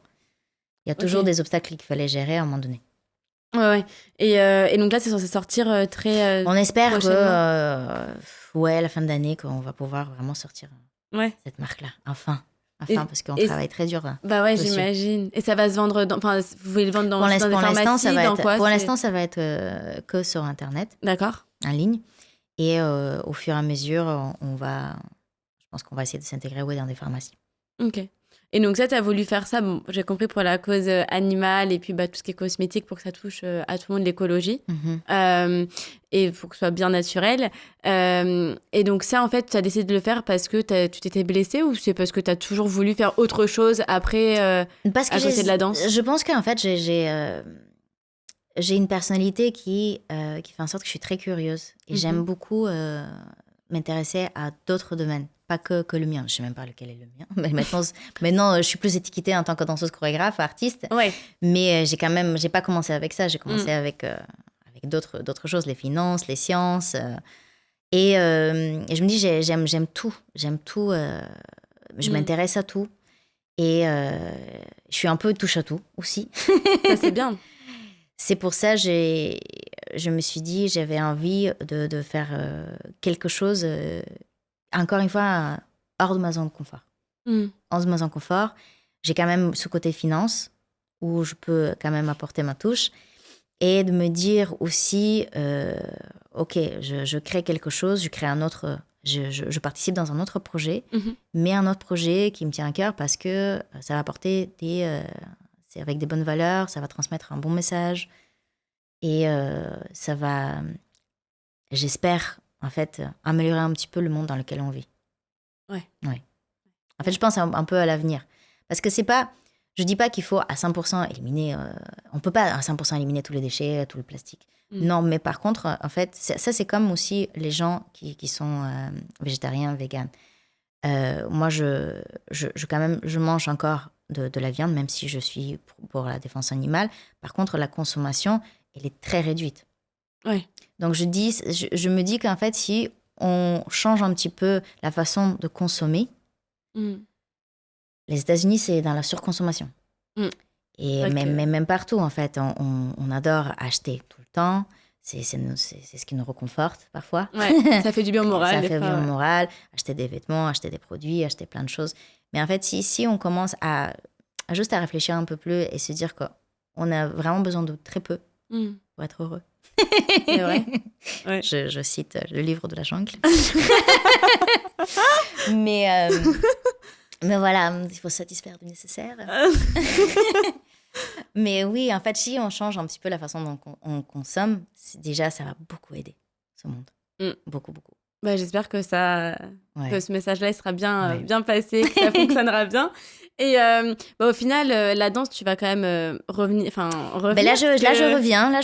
Il y a toujours des obstacles qu'il fallait gérer à un moment donné. Ouais. Et donc là, c'est censé sortir très On espère prochainement. à la fin de l'année, qu'on va pouvoir vraiment sortir cette marque-là. Enfin, parce qu'on travaille très dur. Bah ouais, j'imagine. Et ça va se vendre Enfin, vous voulez le vendre dans des pharmacies, Pour l'instant, ça va être que sur Internet. D'accord. En ligne. Et au fur et à mesure, je pense qu'on va essayer de s'intégrer dans des pharmacies. Ok. Et donc ça, tu as voulu faire ça, bon, j'ai compris, pour la cause animale et puis tout ce qui est cosmétique, pour que ça touche à tout le monde, l'écologie, et pour que ce soit bien naturel. Et donc ça, en fait, tu as décidé de le faire parce que tu t'étais blessée, ou c'est parce que tu as toujours voulu faire autre chose après, à côté de la danse? Je pense qu'en fait, j'ai une personnalité qui fait en sorte que je suis très curieuse. Et j'aime beaucoup m'intéresser à d'autres domaines. Pas que le mien. Je ne sais même pas lequel est le mien. Mais maintenant, je suis plus étiquetée en tant que danseuse, chorégraphe, artiste. Ouais. Mais j'ai pas commencé avec ça. J'ai commencé avec d'autres choses, les finances, les sciences. Et je me dis, j'aime tout. J'aime tout. Je m'intéresse à tout. Et je suis un peu touche à tout aussi. Ça, c'est bien. C'est pour ça que je me suis dit, j'avais envie de faire quelque chose, encore une fois, hors de ma zone de confort. Hors de ma zone de confort, j'ai quand même ce côté finance, où je peux quand même apporter ma touche, et de me dire aussi, ok, je crée quelque chose, je participe dans un autre projet, mais un autre projet qui me tient à cœur parce que ça va apporter c'est avec des bonnes valeurs, ça va transmettre un bon message, et ça va, j'espère, en fait, améliorer un petit peu le monde dans lequel on vit. Ouais. En fait, je pense un peu à l'avenir. Parce que je dis pas qu'il faut à 100% éliminer, on peut pas à 100% éliminer tous les déchets, tout le plastique. Non, mais par contre, en fait, ça c'est comme aussi les gens qui sont végétariens, véganes. Moi, quand même, je mange encore de la viande, même si je suis pour la défense animale. Par contre, la consommation, elle est très réduite. Ouais. Donc, je me dis qu'en fait, si on change un petit peu la façon de consommer, les États-Unis, c'est dans la surconsommation. Et même partout, en fait, on adore acheter tout le temps. C'est ce qui nous réconforte parfois. Ouais, ça fait du bien au moral. Ça fait du bien au moral. Acheter des vêtements, acheter des produits, acheter plein de choses. Mais en fait, si on commence juste à réfléchir un peu plus et se dire qu'on a vraiment besoin de très peu pour être heureux. C'est vrai. Ouais. Je cite le livre de la jungle. Mais voilà, il faut satisfaire du nécessaire. Mais oui, en fait, si on change un petit peu la façon dont on consomme, déjà, ça va beaucoup aider ce monde. Beaucoup, beaucoup. Bah, j'espère que que ce message-là il sera bien passé, que ça fonctionnera bien. Et au final, la danse, tu vas quand même revenir. Là, je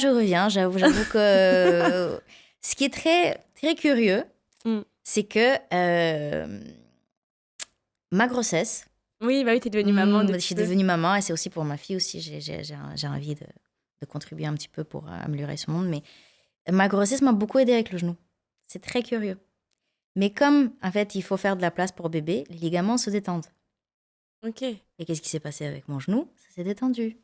reviens. J'avoue que ce qui est très, très curieux, c'est que ma grossesse. Oui, t'es devenue maman. Je suis devenue maman, et c'est aussi pour ma fille aussi. J'ai envie de contribuer un petit peu pour améliorer ce monde. Mais ma grossesse m'a beaucoup aidée avec le genou. C'est très curieux. Mais comme, en fait, il faut faire de la place pour bébé, les ligaments se détendent. Ok. Et qu'est-ce qui s'est passé avec mon genou? Ça s'est détendu.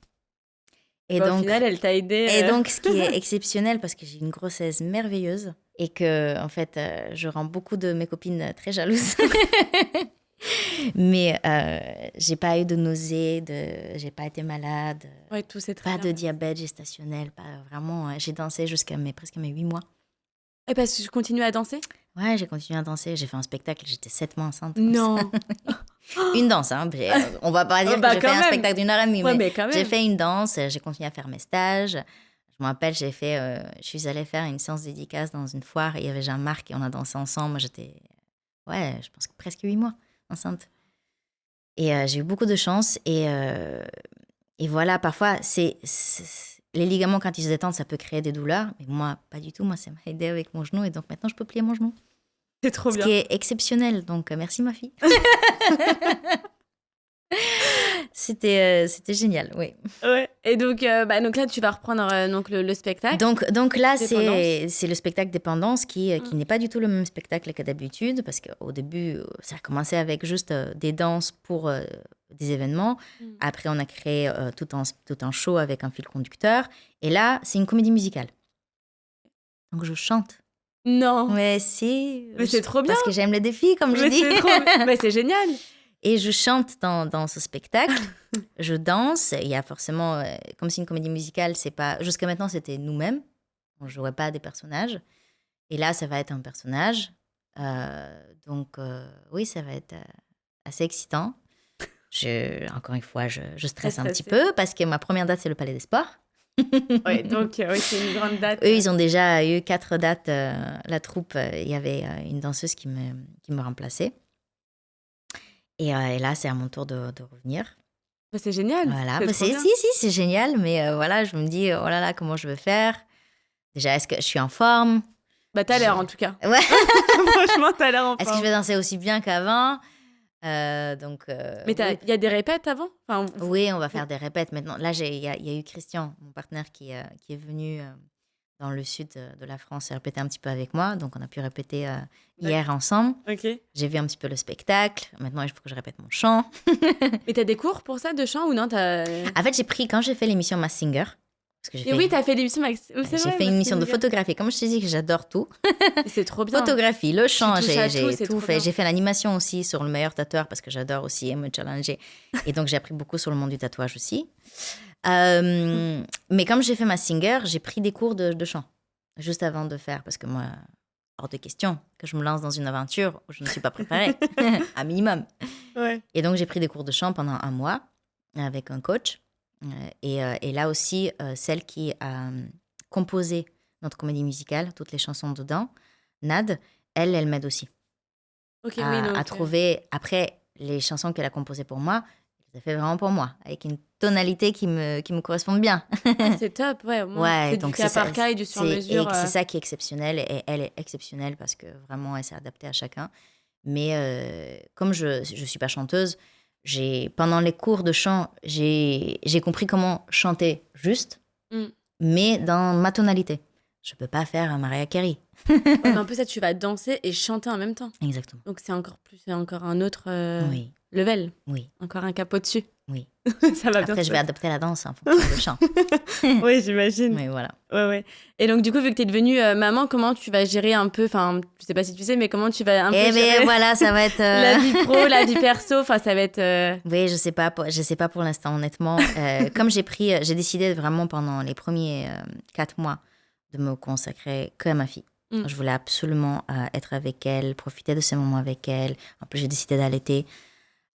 Et donc, au final, elle t'a aidée. Et donc, ce qui est exceptionnel, parce que j'ai une grossesse merveilleuse et que, en fait, je rends beaucoup de mes copines très jalouses. Mais j'ai pas eu de nausées, j'ai pas été malade. Ouais, tout c'est très pas bien. De diabète gestationnel, pas vraiment. J'ai dansé jusqu'à presque mes 8 mois. Et parce que tu continues à danser? Ouais, j'ai continué à danser. J'ai fait un spectacle, j'étais 7 mois enceinte. Non. Une danse, hein. On va pas dire que j'ai fait un spectacle d'1h30, mais j'ai fait une danse, j'ai continué à faire mes stages. Je me rappelle, je suis allée faire une séance dédicace dans une foire et il y avait Jean-Marc et on a dansé ensemble. Moi, j'étais, je pense que presque 8 mois enceinte. Et j'ai eu beaucoup de chance. Et voilà, parfois, les ligaments, quand ils se détendent, ça peut créer des douleurs. Mais moi, pas du tout. Moi, ça m'a aidé avec mon genou. Et donc, maintenant, je peux plier mon genou. C'est trop bien. Ce qui est exceptionnel. Donc, merci, ma fille. C'était génial, oui. Ouais. Et donc là, tu vas reprendre donc le spectacle. Donc là, Dépendance. c'est le spectacle Dépendance qui n'est pas du tout le même spectacle que d'habitude, parce qu'au début, ça a commencé avec juste des danses pour des événements. Après, on a créé tout un show avec un fil conducteur. Et là, c'est une comédie musicale. Donc, je chante. Non. Ouais, si. Mais c'est trop bien. Parce que j'aime les défis, comme je dis. Mais c'est génial. Et je chante dans ce spectacle, je danse. Il y a forcément, comme c'est une comédie musicale, c'est pas. Jusqu'à maintenant, c'était nous-mêmes. On ne jouait pas des personnages. Et là, ça va être un personnage. Donc, oui, ça va être assez excitant. Encore une fois, je stresse un petit peu parce que ma première date, c'est le Palais des Sports. Ouais, donc c'est une grande date. Eux, ils ont déjà eu 4 dates. La troupe, il y avait une danseuse qui me remplaçait. Et là, c'est à mon tour de revenir. C'est génial. Voilà, c'est génial, mais voilà, je me dis, oh là là, comment je vais faire? Déjà, est-ce que je suis en forme? T'as l'air en tout cas. Ouais. Franchement, t'as l'air en forme. Est-ce que je vais danser aussi bien qu'avant? Mais il y a des répètes avant? Oui, on va faire des répètes maintenant. Là, il y a eu Christian, mon partenaire, qui est venu dans le sud de la France et répéter un petit peu avec moi. Donc, on a pu répéter hier ensemble. Okay. J'ai vu un petit peu le spectacle. Maintenant, il faut que je répète mon chant. Et t'as des cours pour ça, de chant ou non? En fait, quand j'ai fait l'émission Masked Singer. Oui, t'as fait l'émission J'ai fait une émission de photographie. Comme je t'ai dit que j'adore tout. C'est trop bien. Photographie, le chant, j'ai tout fait. J'ai fait l'animation aussi sur le meilleur tatoueur parce que j'adore aussi me challenger. Et donc, j'ai appris beaucoup sur le monde du tatouage aussi. Mais comme j'ai fait Masked Singer, j'ai pris des cours de chant juste avant de faire. Parce que moi, hors de question que je me lance dans une aventure où je ne suis pas préparée, un minimum. Ouais. Et donc, j'ai pris des cours de chant pendant 1 mois avec un coach. Et là aussi, celle qui a composé notre comédie musicale, toutes les chansons dedans, Nad, elle m'aide aussi à trouver, après, les chansons qu'elle a composées pour moi, elle les a fait vraiment pour moi, avec une tonalité qui me correspond bien. C'est top, ouais. Ouais, donc c'est du cas par cas et du sur-mesure. C'est ça qui est exceptionnel, et elle est exceptionnelle parce que vraiment, elle s'est adaptée à chacun. Mais comme je ne suis pas chanteuse, pendant les cours de chant, j'ai compris comment chanter juste, mais dans ma tonalité. Je ne peux pas faire un Mariah Carey. Mais en plus, ça, tu vas danser et chanter en même temps. Exactement. Donc, c'est encore un autre level. Oui. Encore un cap au-dessus. Oui. Ça va bien. Après, je vais adapter la danse en fonction du chant. Oui, j'imagine. Mais voilà. Ouais. Et donc, du coup, vu que tu es devenue maman, comment tu vas gérer un peu, je sais pas si tu sais, mais comment tu vas un peu gérer voilà, ça va être... la vie pro, la vie perso, ça va être... Oui, je sais pas pour l'instant, honnêtement. Comme j'ai décidé vraiment pendant les premiers 4 mois de me consacrer que à ma fille. Je voulais absolument être avec elle, profiter de ces moments avec elle. En plus, j'ai décidé d'allaiter.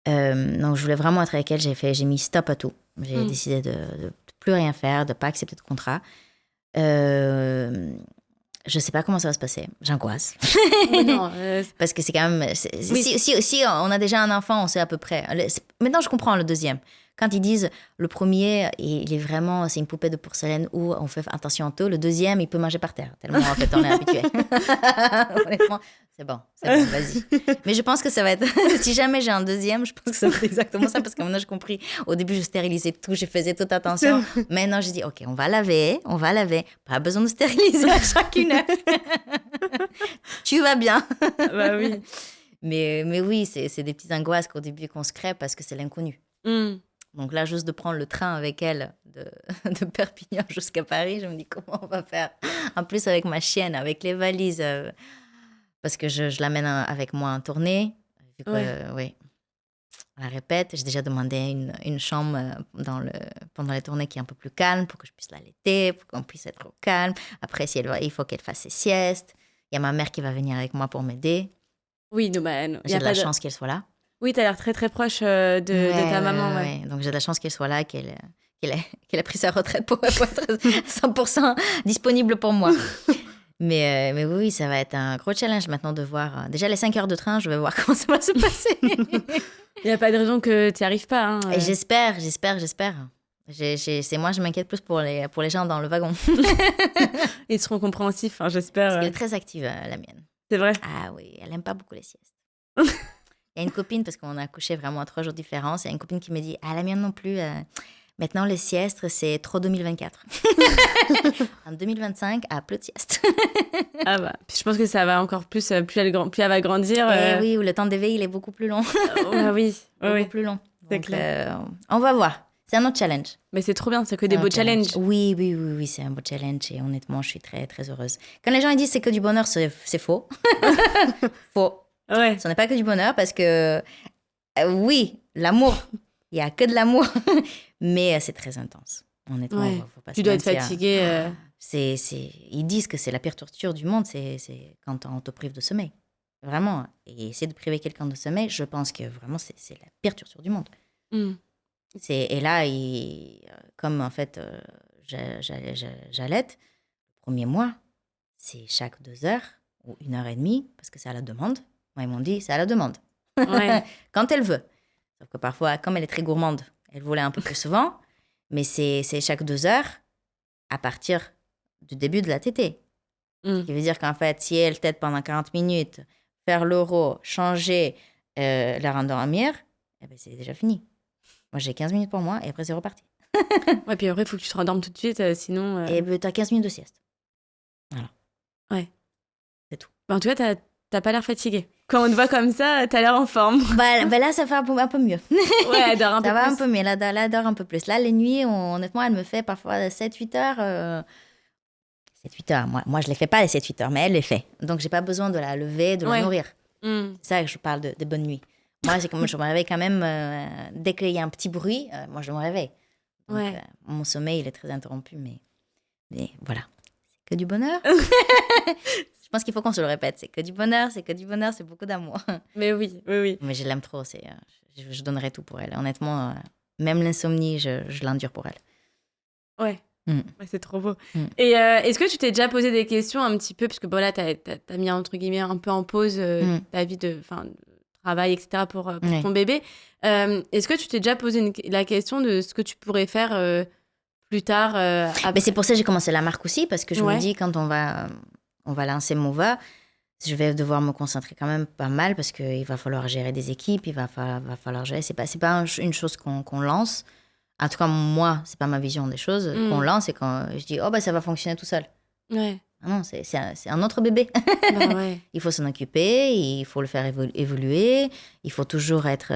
Donc, je voulais vraiment être avec elle. J'ai mis stop à tout. J'ai décidé de plus rien faire, de pas accepter de contrat. Je sais pas comment ça va se passer. J'angoisse. Non, parce que c'est quand même... Si on a déjà un enfant, on sait à peu près. Maintenant, je comprends le deuxième. Quand ils disent le premier, il est vraiment, c'est une poupée de porcelaine où on fait attention à tout. Le deuxième, il peut manger par terre. Tellement, en fait, on est habitué. Honnêtement, c'est bon, vas-y. Mais je pense que ça va être... si jamais j'ai un deuxième, je pense que ça va être exactement ça. Parce que maintenant, j'ai compris. Au début, je stérilisais tout, je faisais toute attention. Maintenant, j'ai dit, OK, on va laver. Pas besoin de stériliser à chacune heure. Tu vas bien. Bah oui. Mais oui, c'est des petites angoisses qu'au début qu'on se crée parce que c'est l'inconnu. Donc là, juste de prendre le train avec elle de Perpignan jusqu'à Paris, je me dis comment on va faire. En plus, avec ma chienne, avec les valises, parce que je l'amène avec moi en tournée. Vu que, oui, on la répète. J'ai déjà demandé une chambre pendant les tournées qui est un peu plus calme pour que je puisse l'allaiter, pour qu'on puisse être au calme. Après, il faut qu'elle fasse ses siestes. Il y a ma mère qui va venir avec moi pour m'aider. Oui, j'ai de la chance qu'elle soit là. Oui, tu as l'air très très proche de ta maman. Ouais. Donc j'ai de la chance qu'elle soit là, qu'elle a pris sa retraite pour être 100% disponible pour moi. mais oui, ça va être un gros challenge maintenant de voir. Déjà les 5 heures de train, je vais voir comment ça va se passer. Il n'y a pas de raison que tu n'y arrives pas. Hein. Et j'espère. Moi, je m'inquiète plus pour les gens dans le wagon. Ils seront compréhensifs, j'espère. Parce qu'elle est très active, la mienne. C'est vrai? Ah oui, elle n'aime pas beaucoup les siestes. Il y a une copine, parce qu'on a accouché vraiment à 3 jours de différence, il y a une copine qui me dit « Ah, la mienne non plus, maintenant les siestes, c'est trop 2024. » En 2025, plus de sieste. Ah bah, puis je pense que ça va encore plus, plus elle va grandir. Oui, où le temps d'éveil, il est beaucoup plus long. Oui, Beaucoup plus long. C'est Donc, clair. on va voir. C'est un autre challenge. Mais c'est trop bien, c'est que des beaux challenges. Oui, c'est un beau challenge et honnêtement, je suis très, très heureuse. Quand les gens ils disent c'est que du bonheur, c'est faux. Faux. Ouais. Ce n'est pas que du bonheur parce que, oui, l'amour, il n'y a que de l'amour, mais c'est très intense. Honnêtement, faut pas tu se dois être mentir. fatiguée. Ils disent que c'est la pire torture du monde, c'est quand on te prive de sommeil. Vraiment. Et essayer de priver quelqu'un de sommeil, je pense que vraiment, c'est la pire torture du monde. Mm. Et là, comme en fait, j'allaite, le premier mois, c'est chaque 2 heures ou 1h30, parce que c'est à la demande. Moi, ils m'ont dit, c'est à la demande. Ouais. Quand elle veut. Sauf que parfois, comme elle est très gourmande, elle voulait un peu plus souvent, mais c'est chaque 2 heures à partir du début de la tétée. Ce qui veut dire qu'en fait, si elle tète pendant 40 minutes, faire l'euro, changer, la rendormir, eh ben, c'est déjà fini. Moi, j'ai 15 minutes pour moi et après, c'est reparti. Ouais, puis après, il faut que tu te rendormes tout de suite, sinon... Et tu as 15 minutes de sieste. Voilà. Ouais. C'est tout. Bah, en tout cas, t'as pas l'air fatiguée. Quand on te voit comme ça, t'as l'air en forme. Bah, là, ça fait un peu mieux. Ouais, elle dort un peu ça plus. va un peu mieux. Là, elle dort un peu plus. Là, les nuits, honnêtement, elle me fait parfois 7-8 heures. 7-8 heures. Moi, je ne les fais pas, les 7-8 heures, mais elle les fait. Donc, j'ai pas besoin de la lever, de la nourrir. C'est ça que je parle de bonnes nuits. Moi, je me réveille quand même, dès qu'il y a un petit bruit, moi, je me réveille. Donc, mon sommeil, il est très interrompu, mais voilà. C'est que du bonheur. Je pense qu'il faut qu'on se le répète. C'est que du bonheur, c'est beaucoup d'amour. Mais oui. Mais je l'aime trop. Je donnerais tout pour elle. Honnêtement, même l'insomnie, je l'endure pour elle. Ouais. Ouais, c'est trop beau. Et est-ce que tu t'es déjà posé des questions un petit peu, parce que bon, là, t'as mis entre guillemets un peu en pause ta vie de travail, etc. pour ton bébé. Est-ce que tu t'es déjà posé la question de ce que tu pourrais faire plus tard Mais c'est pour ça que j'ai commencé la marque aussi, parce que je me dis, quand on va lancer Mova, je vais devoir me concentrer quand même pas mal, parce qu'il va falloir gérer des équipes, il va falloir gérer... C'est pas une chose qu'on lance. En tout cas, moi, c'est pas ma vision des choses. Qu'on lance et quand je dis, ça va fonctionner tout seul. Ouais. Non, c'est un autre bébé. Il faut s'en occuper, il faut le faire évoluer, il faut toujours être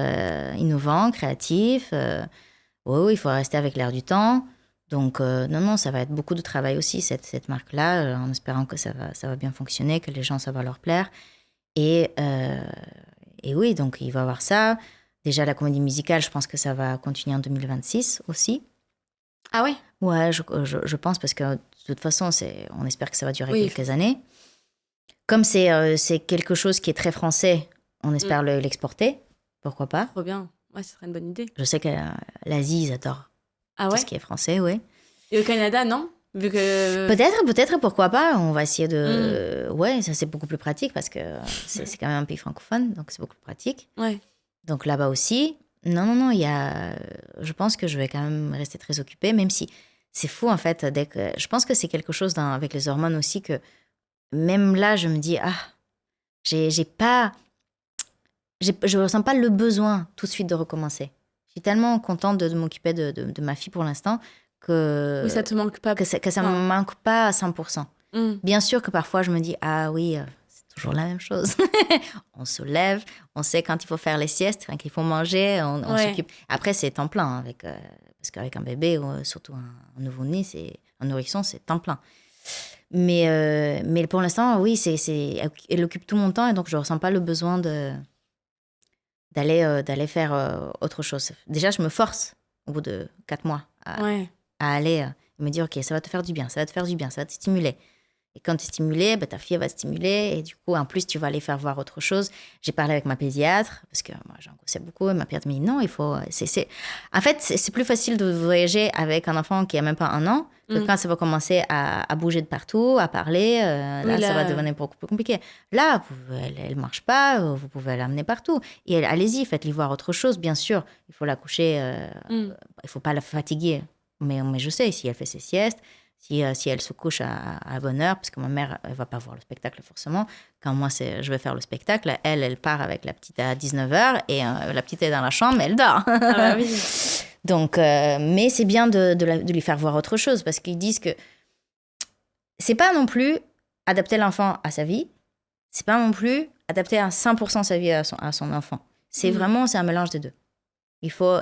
innovant, créatif. Oui, il faut rester avec l'air du temps. Donc, non, ça va être beaucoup de travail aussi, cette marque-là, en espérant que ça va bien fonctionner, que les gens, ça va leur plaire. Et oui, donc il va y avoir ça. Déjà, la comédie musicale, je pense que ça va continuer en 2026 aussi. Ah ouais? Ouais, je pense, parce que de toute façon, on espère que ça va durer quelques années. Comme c'est quelque chose qui est très français, on espère l'exporter. Pourquoi pas? Trop bien. Ouais, ce serait une bonne idée. Je sais que l'Asie, ils adorent tout ce qui est français, oui. Et au Canada, non? Vu que... Peut-être, pourquoi pas. On va essayer de... Ouais, ça, c'est beaucoup plus pratique, parce que c'est quand même un pays francophone, donc c'est beaucoup plus pratique. Ouais. Donc là-bas aussi, non, je pense que je vais quand même rester très occupée, même si c'est fou en fait. Je pense que c'est quelque chose avec les hormones aussi, que même là, je me dis, je ressens pas le besoin tout de suite de recommencer. Je suis tellement contente de m'occuper de ma fille pour l'instant que... Oui, ça te manque pas. Que ça me manque pas à 100%. Bien sûr que parfois, je me dis, oui... toujours la même chose. On se lève, on sait quand il faut faire les siestes, quand il faut manger, on s'occupe. Après, c'est temps plein, parce qu'avec un bébé, surtout un nouveau-né, un nourrisson, c'est temps plein. Mais pour l'instant, oui, elle occupe tout mon temps, et donc je ne ressens pas le besoin d'aller faire autre chose. Déjà, je me force, au bout de 4 mois, à aller me dire, OK, ça va te faire du bien, ça va te stimuler. Et quand tu es stimulé, ta fille va te stimuler. Et du coup, en plus, tu vas aller faire voir autre chose. J'ai parlé avec ma pédiatre, parce que moi, j'angoissais beaucoup. Et ma pédiatre m'a dit, non, il faut... En fait, c'est plus facile de voyager avec un enfant qui n'a même pas 1 an, que quand ça va commencer à bouger de partout, à parler. Là, ça va devenir beaucoup plus compliqué. Là, elle ne marche pas, vous pouvez l'amener partout. Et allez-y, faites-lui voir autre chose, bien sûr. Il faut la coucher, il ne faut pas la fatiguer. Mais je sais, si elle fait ses siestes, Si elle se couche à bonne heure, parce que ma mère, elle va pas voir le spectacle forcément. Quand moi, je vais faire le spectacle, elle part avec la petite à 19h et la petite est dans la chambre, elle dort. Ah bah oui. Donc, mais c'est bien de lui faire voir autre chose, parce qu'ils disent que c'est pas non plus adapter l'enfant à sa vie, c'est pas non plus adapter à 100% sa vie à son enfant. C'est vraiment, c'est un mélange des deux. Il faut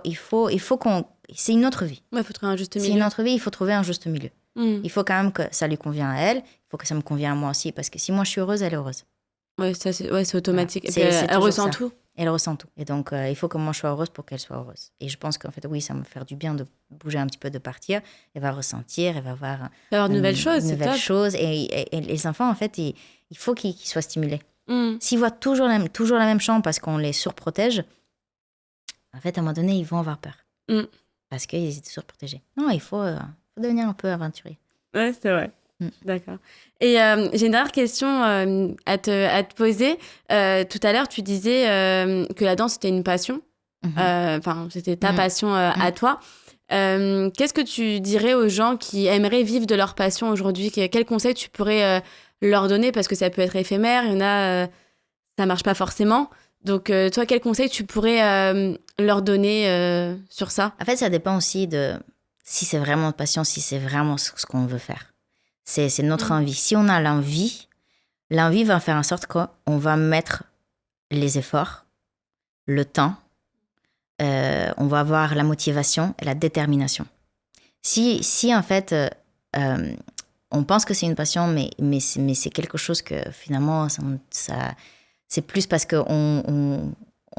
qu'on... C'est une autre vie. Ouais, il faut trouver un juste milieu. C'est une autre vie, il faut trouver un juste milieu. Il faut quand même que ça lui convienne à elle, il faut que ça me convienne à moi aussi, parce que si moi je suis heureuse, elle est heureuse. Ouais, c'est automatique. Voilà. Et puis, elle ressent ça. tout. Elle ressent tout. Et donc, il faut que moi je sois heureuse pour qu'elle soit heureuse. Et je pense qu'en fait, oui, ça va me faire du bien de bouger un petit peu, de partir. Elle va ressentir, elle va voir de nouvelles choses, c'est top. Choses. Et les enfants, en fait, il faut qu'ils soient stimulés. S'ils voient toujours la même chambre parce qu'on les surprotège, en fait, à un moment donné, ils vont avoir peur. Parce qu'ils étaient surprotégés. Non, il faut devenir un peu aventurier. Ouais, c'est vrai. D'accord. Et j'ai une dernière question à te poser. Tout à l'heure, tu disais que la danse, c'était une passion. Enfin, c'était ta passion à toi. Qu'est-ce que tu dirais aux gens qui aimeraient vivre de leur passion aujourd'hui ? Quels conseils tu pourrais leur donner ? Parce que ça peut être éphémère, il y en a, ça marche pas forcément. Donc, toi, quels conseils tu pourrais leur donner sur ça ? En fait, ça dépend aussi de si c'est vraiment de passion, si c'est vraiment ce qu'on veut faire. C'est notre envie. Si on a l'envie va faire en sorte qu'on va mettre les efforts, le temps, on va avoir la motivation et la détermination. Si en fait, on pense que c'est une passion, mais c'est quelque chose que finalement, ça c'est plus parce qu'on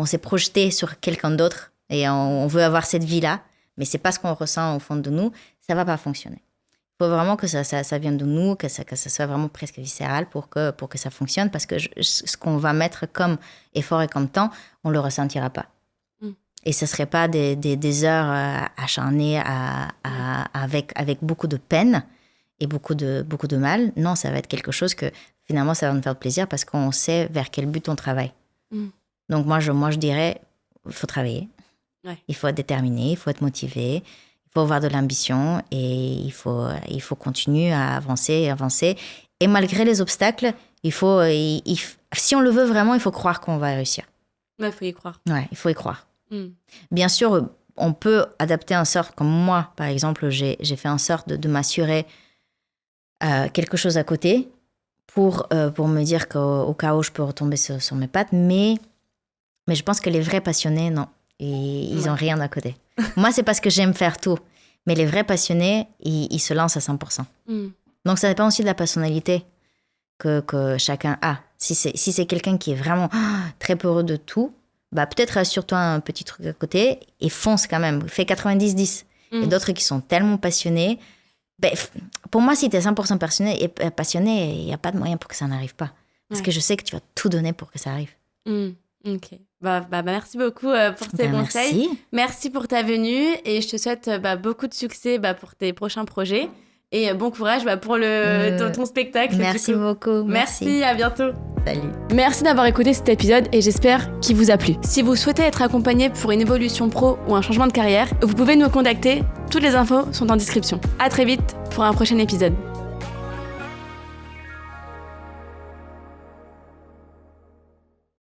s'est projeté sur quelqu'un d'autre et on veut avoir cette vie-là, mais c'est pas ce qu'on ressent au fond de nous, ça va pas fonctionner. Il faut vraiment que ça vienne de nous, que ça soit vraiment presque viscéral pour que ça fonctionne, parce que ce qu'on va mettre comme effort et comme temps, on le ressentira pas. Et ce serait pas des heures acharnées avec beaucoup de peine et beaucoup de mal. Non, ça va être quelque chose que finalement, ça va nous faire plaisir parce qu'on sait vers quel but on travaille. Donc moi, je dirais, il faut travailler. Ouais. Il faut être déterminé, il faut être motivé, il faut avoir de l'ambition et il faut continuer à avancer. Et malgré les obstacles, si on le veut vraiment, il faut croire qu'on va réussir. Ouais, il faut y croire. Ouais, il faut y croire. Bien sûr, on peut adapter en sorte, comme moi, par exemple, j'ai fait en sorte de m'assurer quelque chose à côté pour me dire qu'au cas où je peux retomber sur mes pattes. Mais je pense que les vrais passionnés, non. Ils n'ont rien à côté. Moi, c'est parce que j'aime faire tout. Mais les vrais passionnés, ils se lancent à 100%. Donc, ça dépend aussi de la personnalité que chacun a. Si c'est quelqu'un qui est vraiment très peureux de tout, bah, peut-être rassure-toi un petit truc à côté et fonce quand même. Fais 90-10. Et d'autres qui sont tellement passionnés. Ben, pour moi, si tu es 100% passionné, il n'y a pas de moyen pour que ça n'arrive pas. Parce que je sais que tu vas tout donner pour que ça arrive. Ok. Merci beaucoup pour ces conseils. Merci pour ta venue et je te souhaite beaucoup de succès pour tes prochains projets. Et bon courage pour ton spectacle. Merci beaucoup. Merci, à bientôt. Salut. Merci d'avoir écouté cet épisode et j'espère qu'il vous a plu. Si vous souhaitez être accompagné pour une évolution pro ou un changement de carrière, vous pouvez nous contacter. Toutes les infos sont en description. À très vite pour un prochain épisode.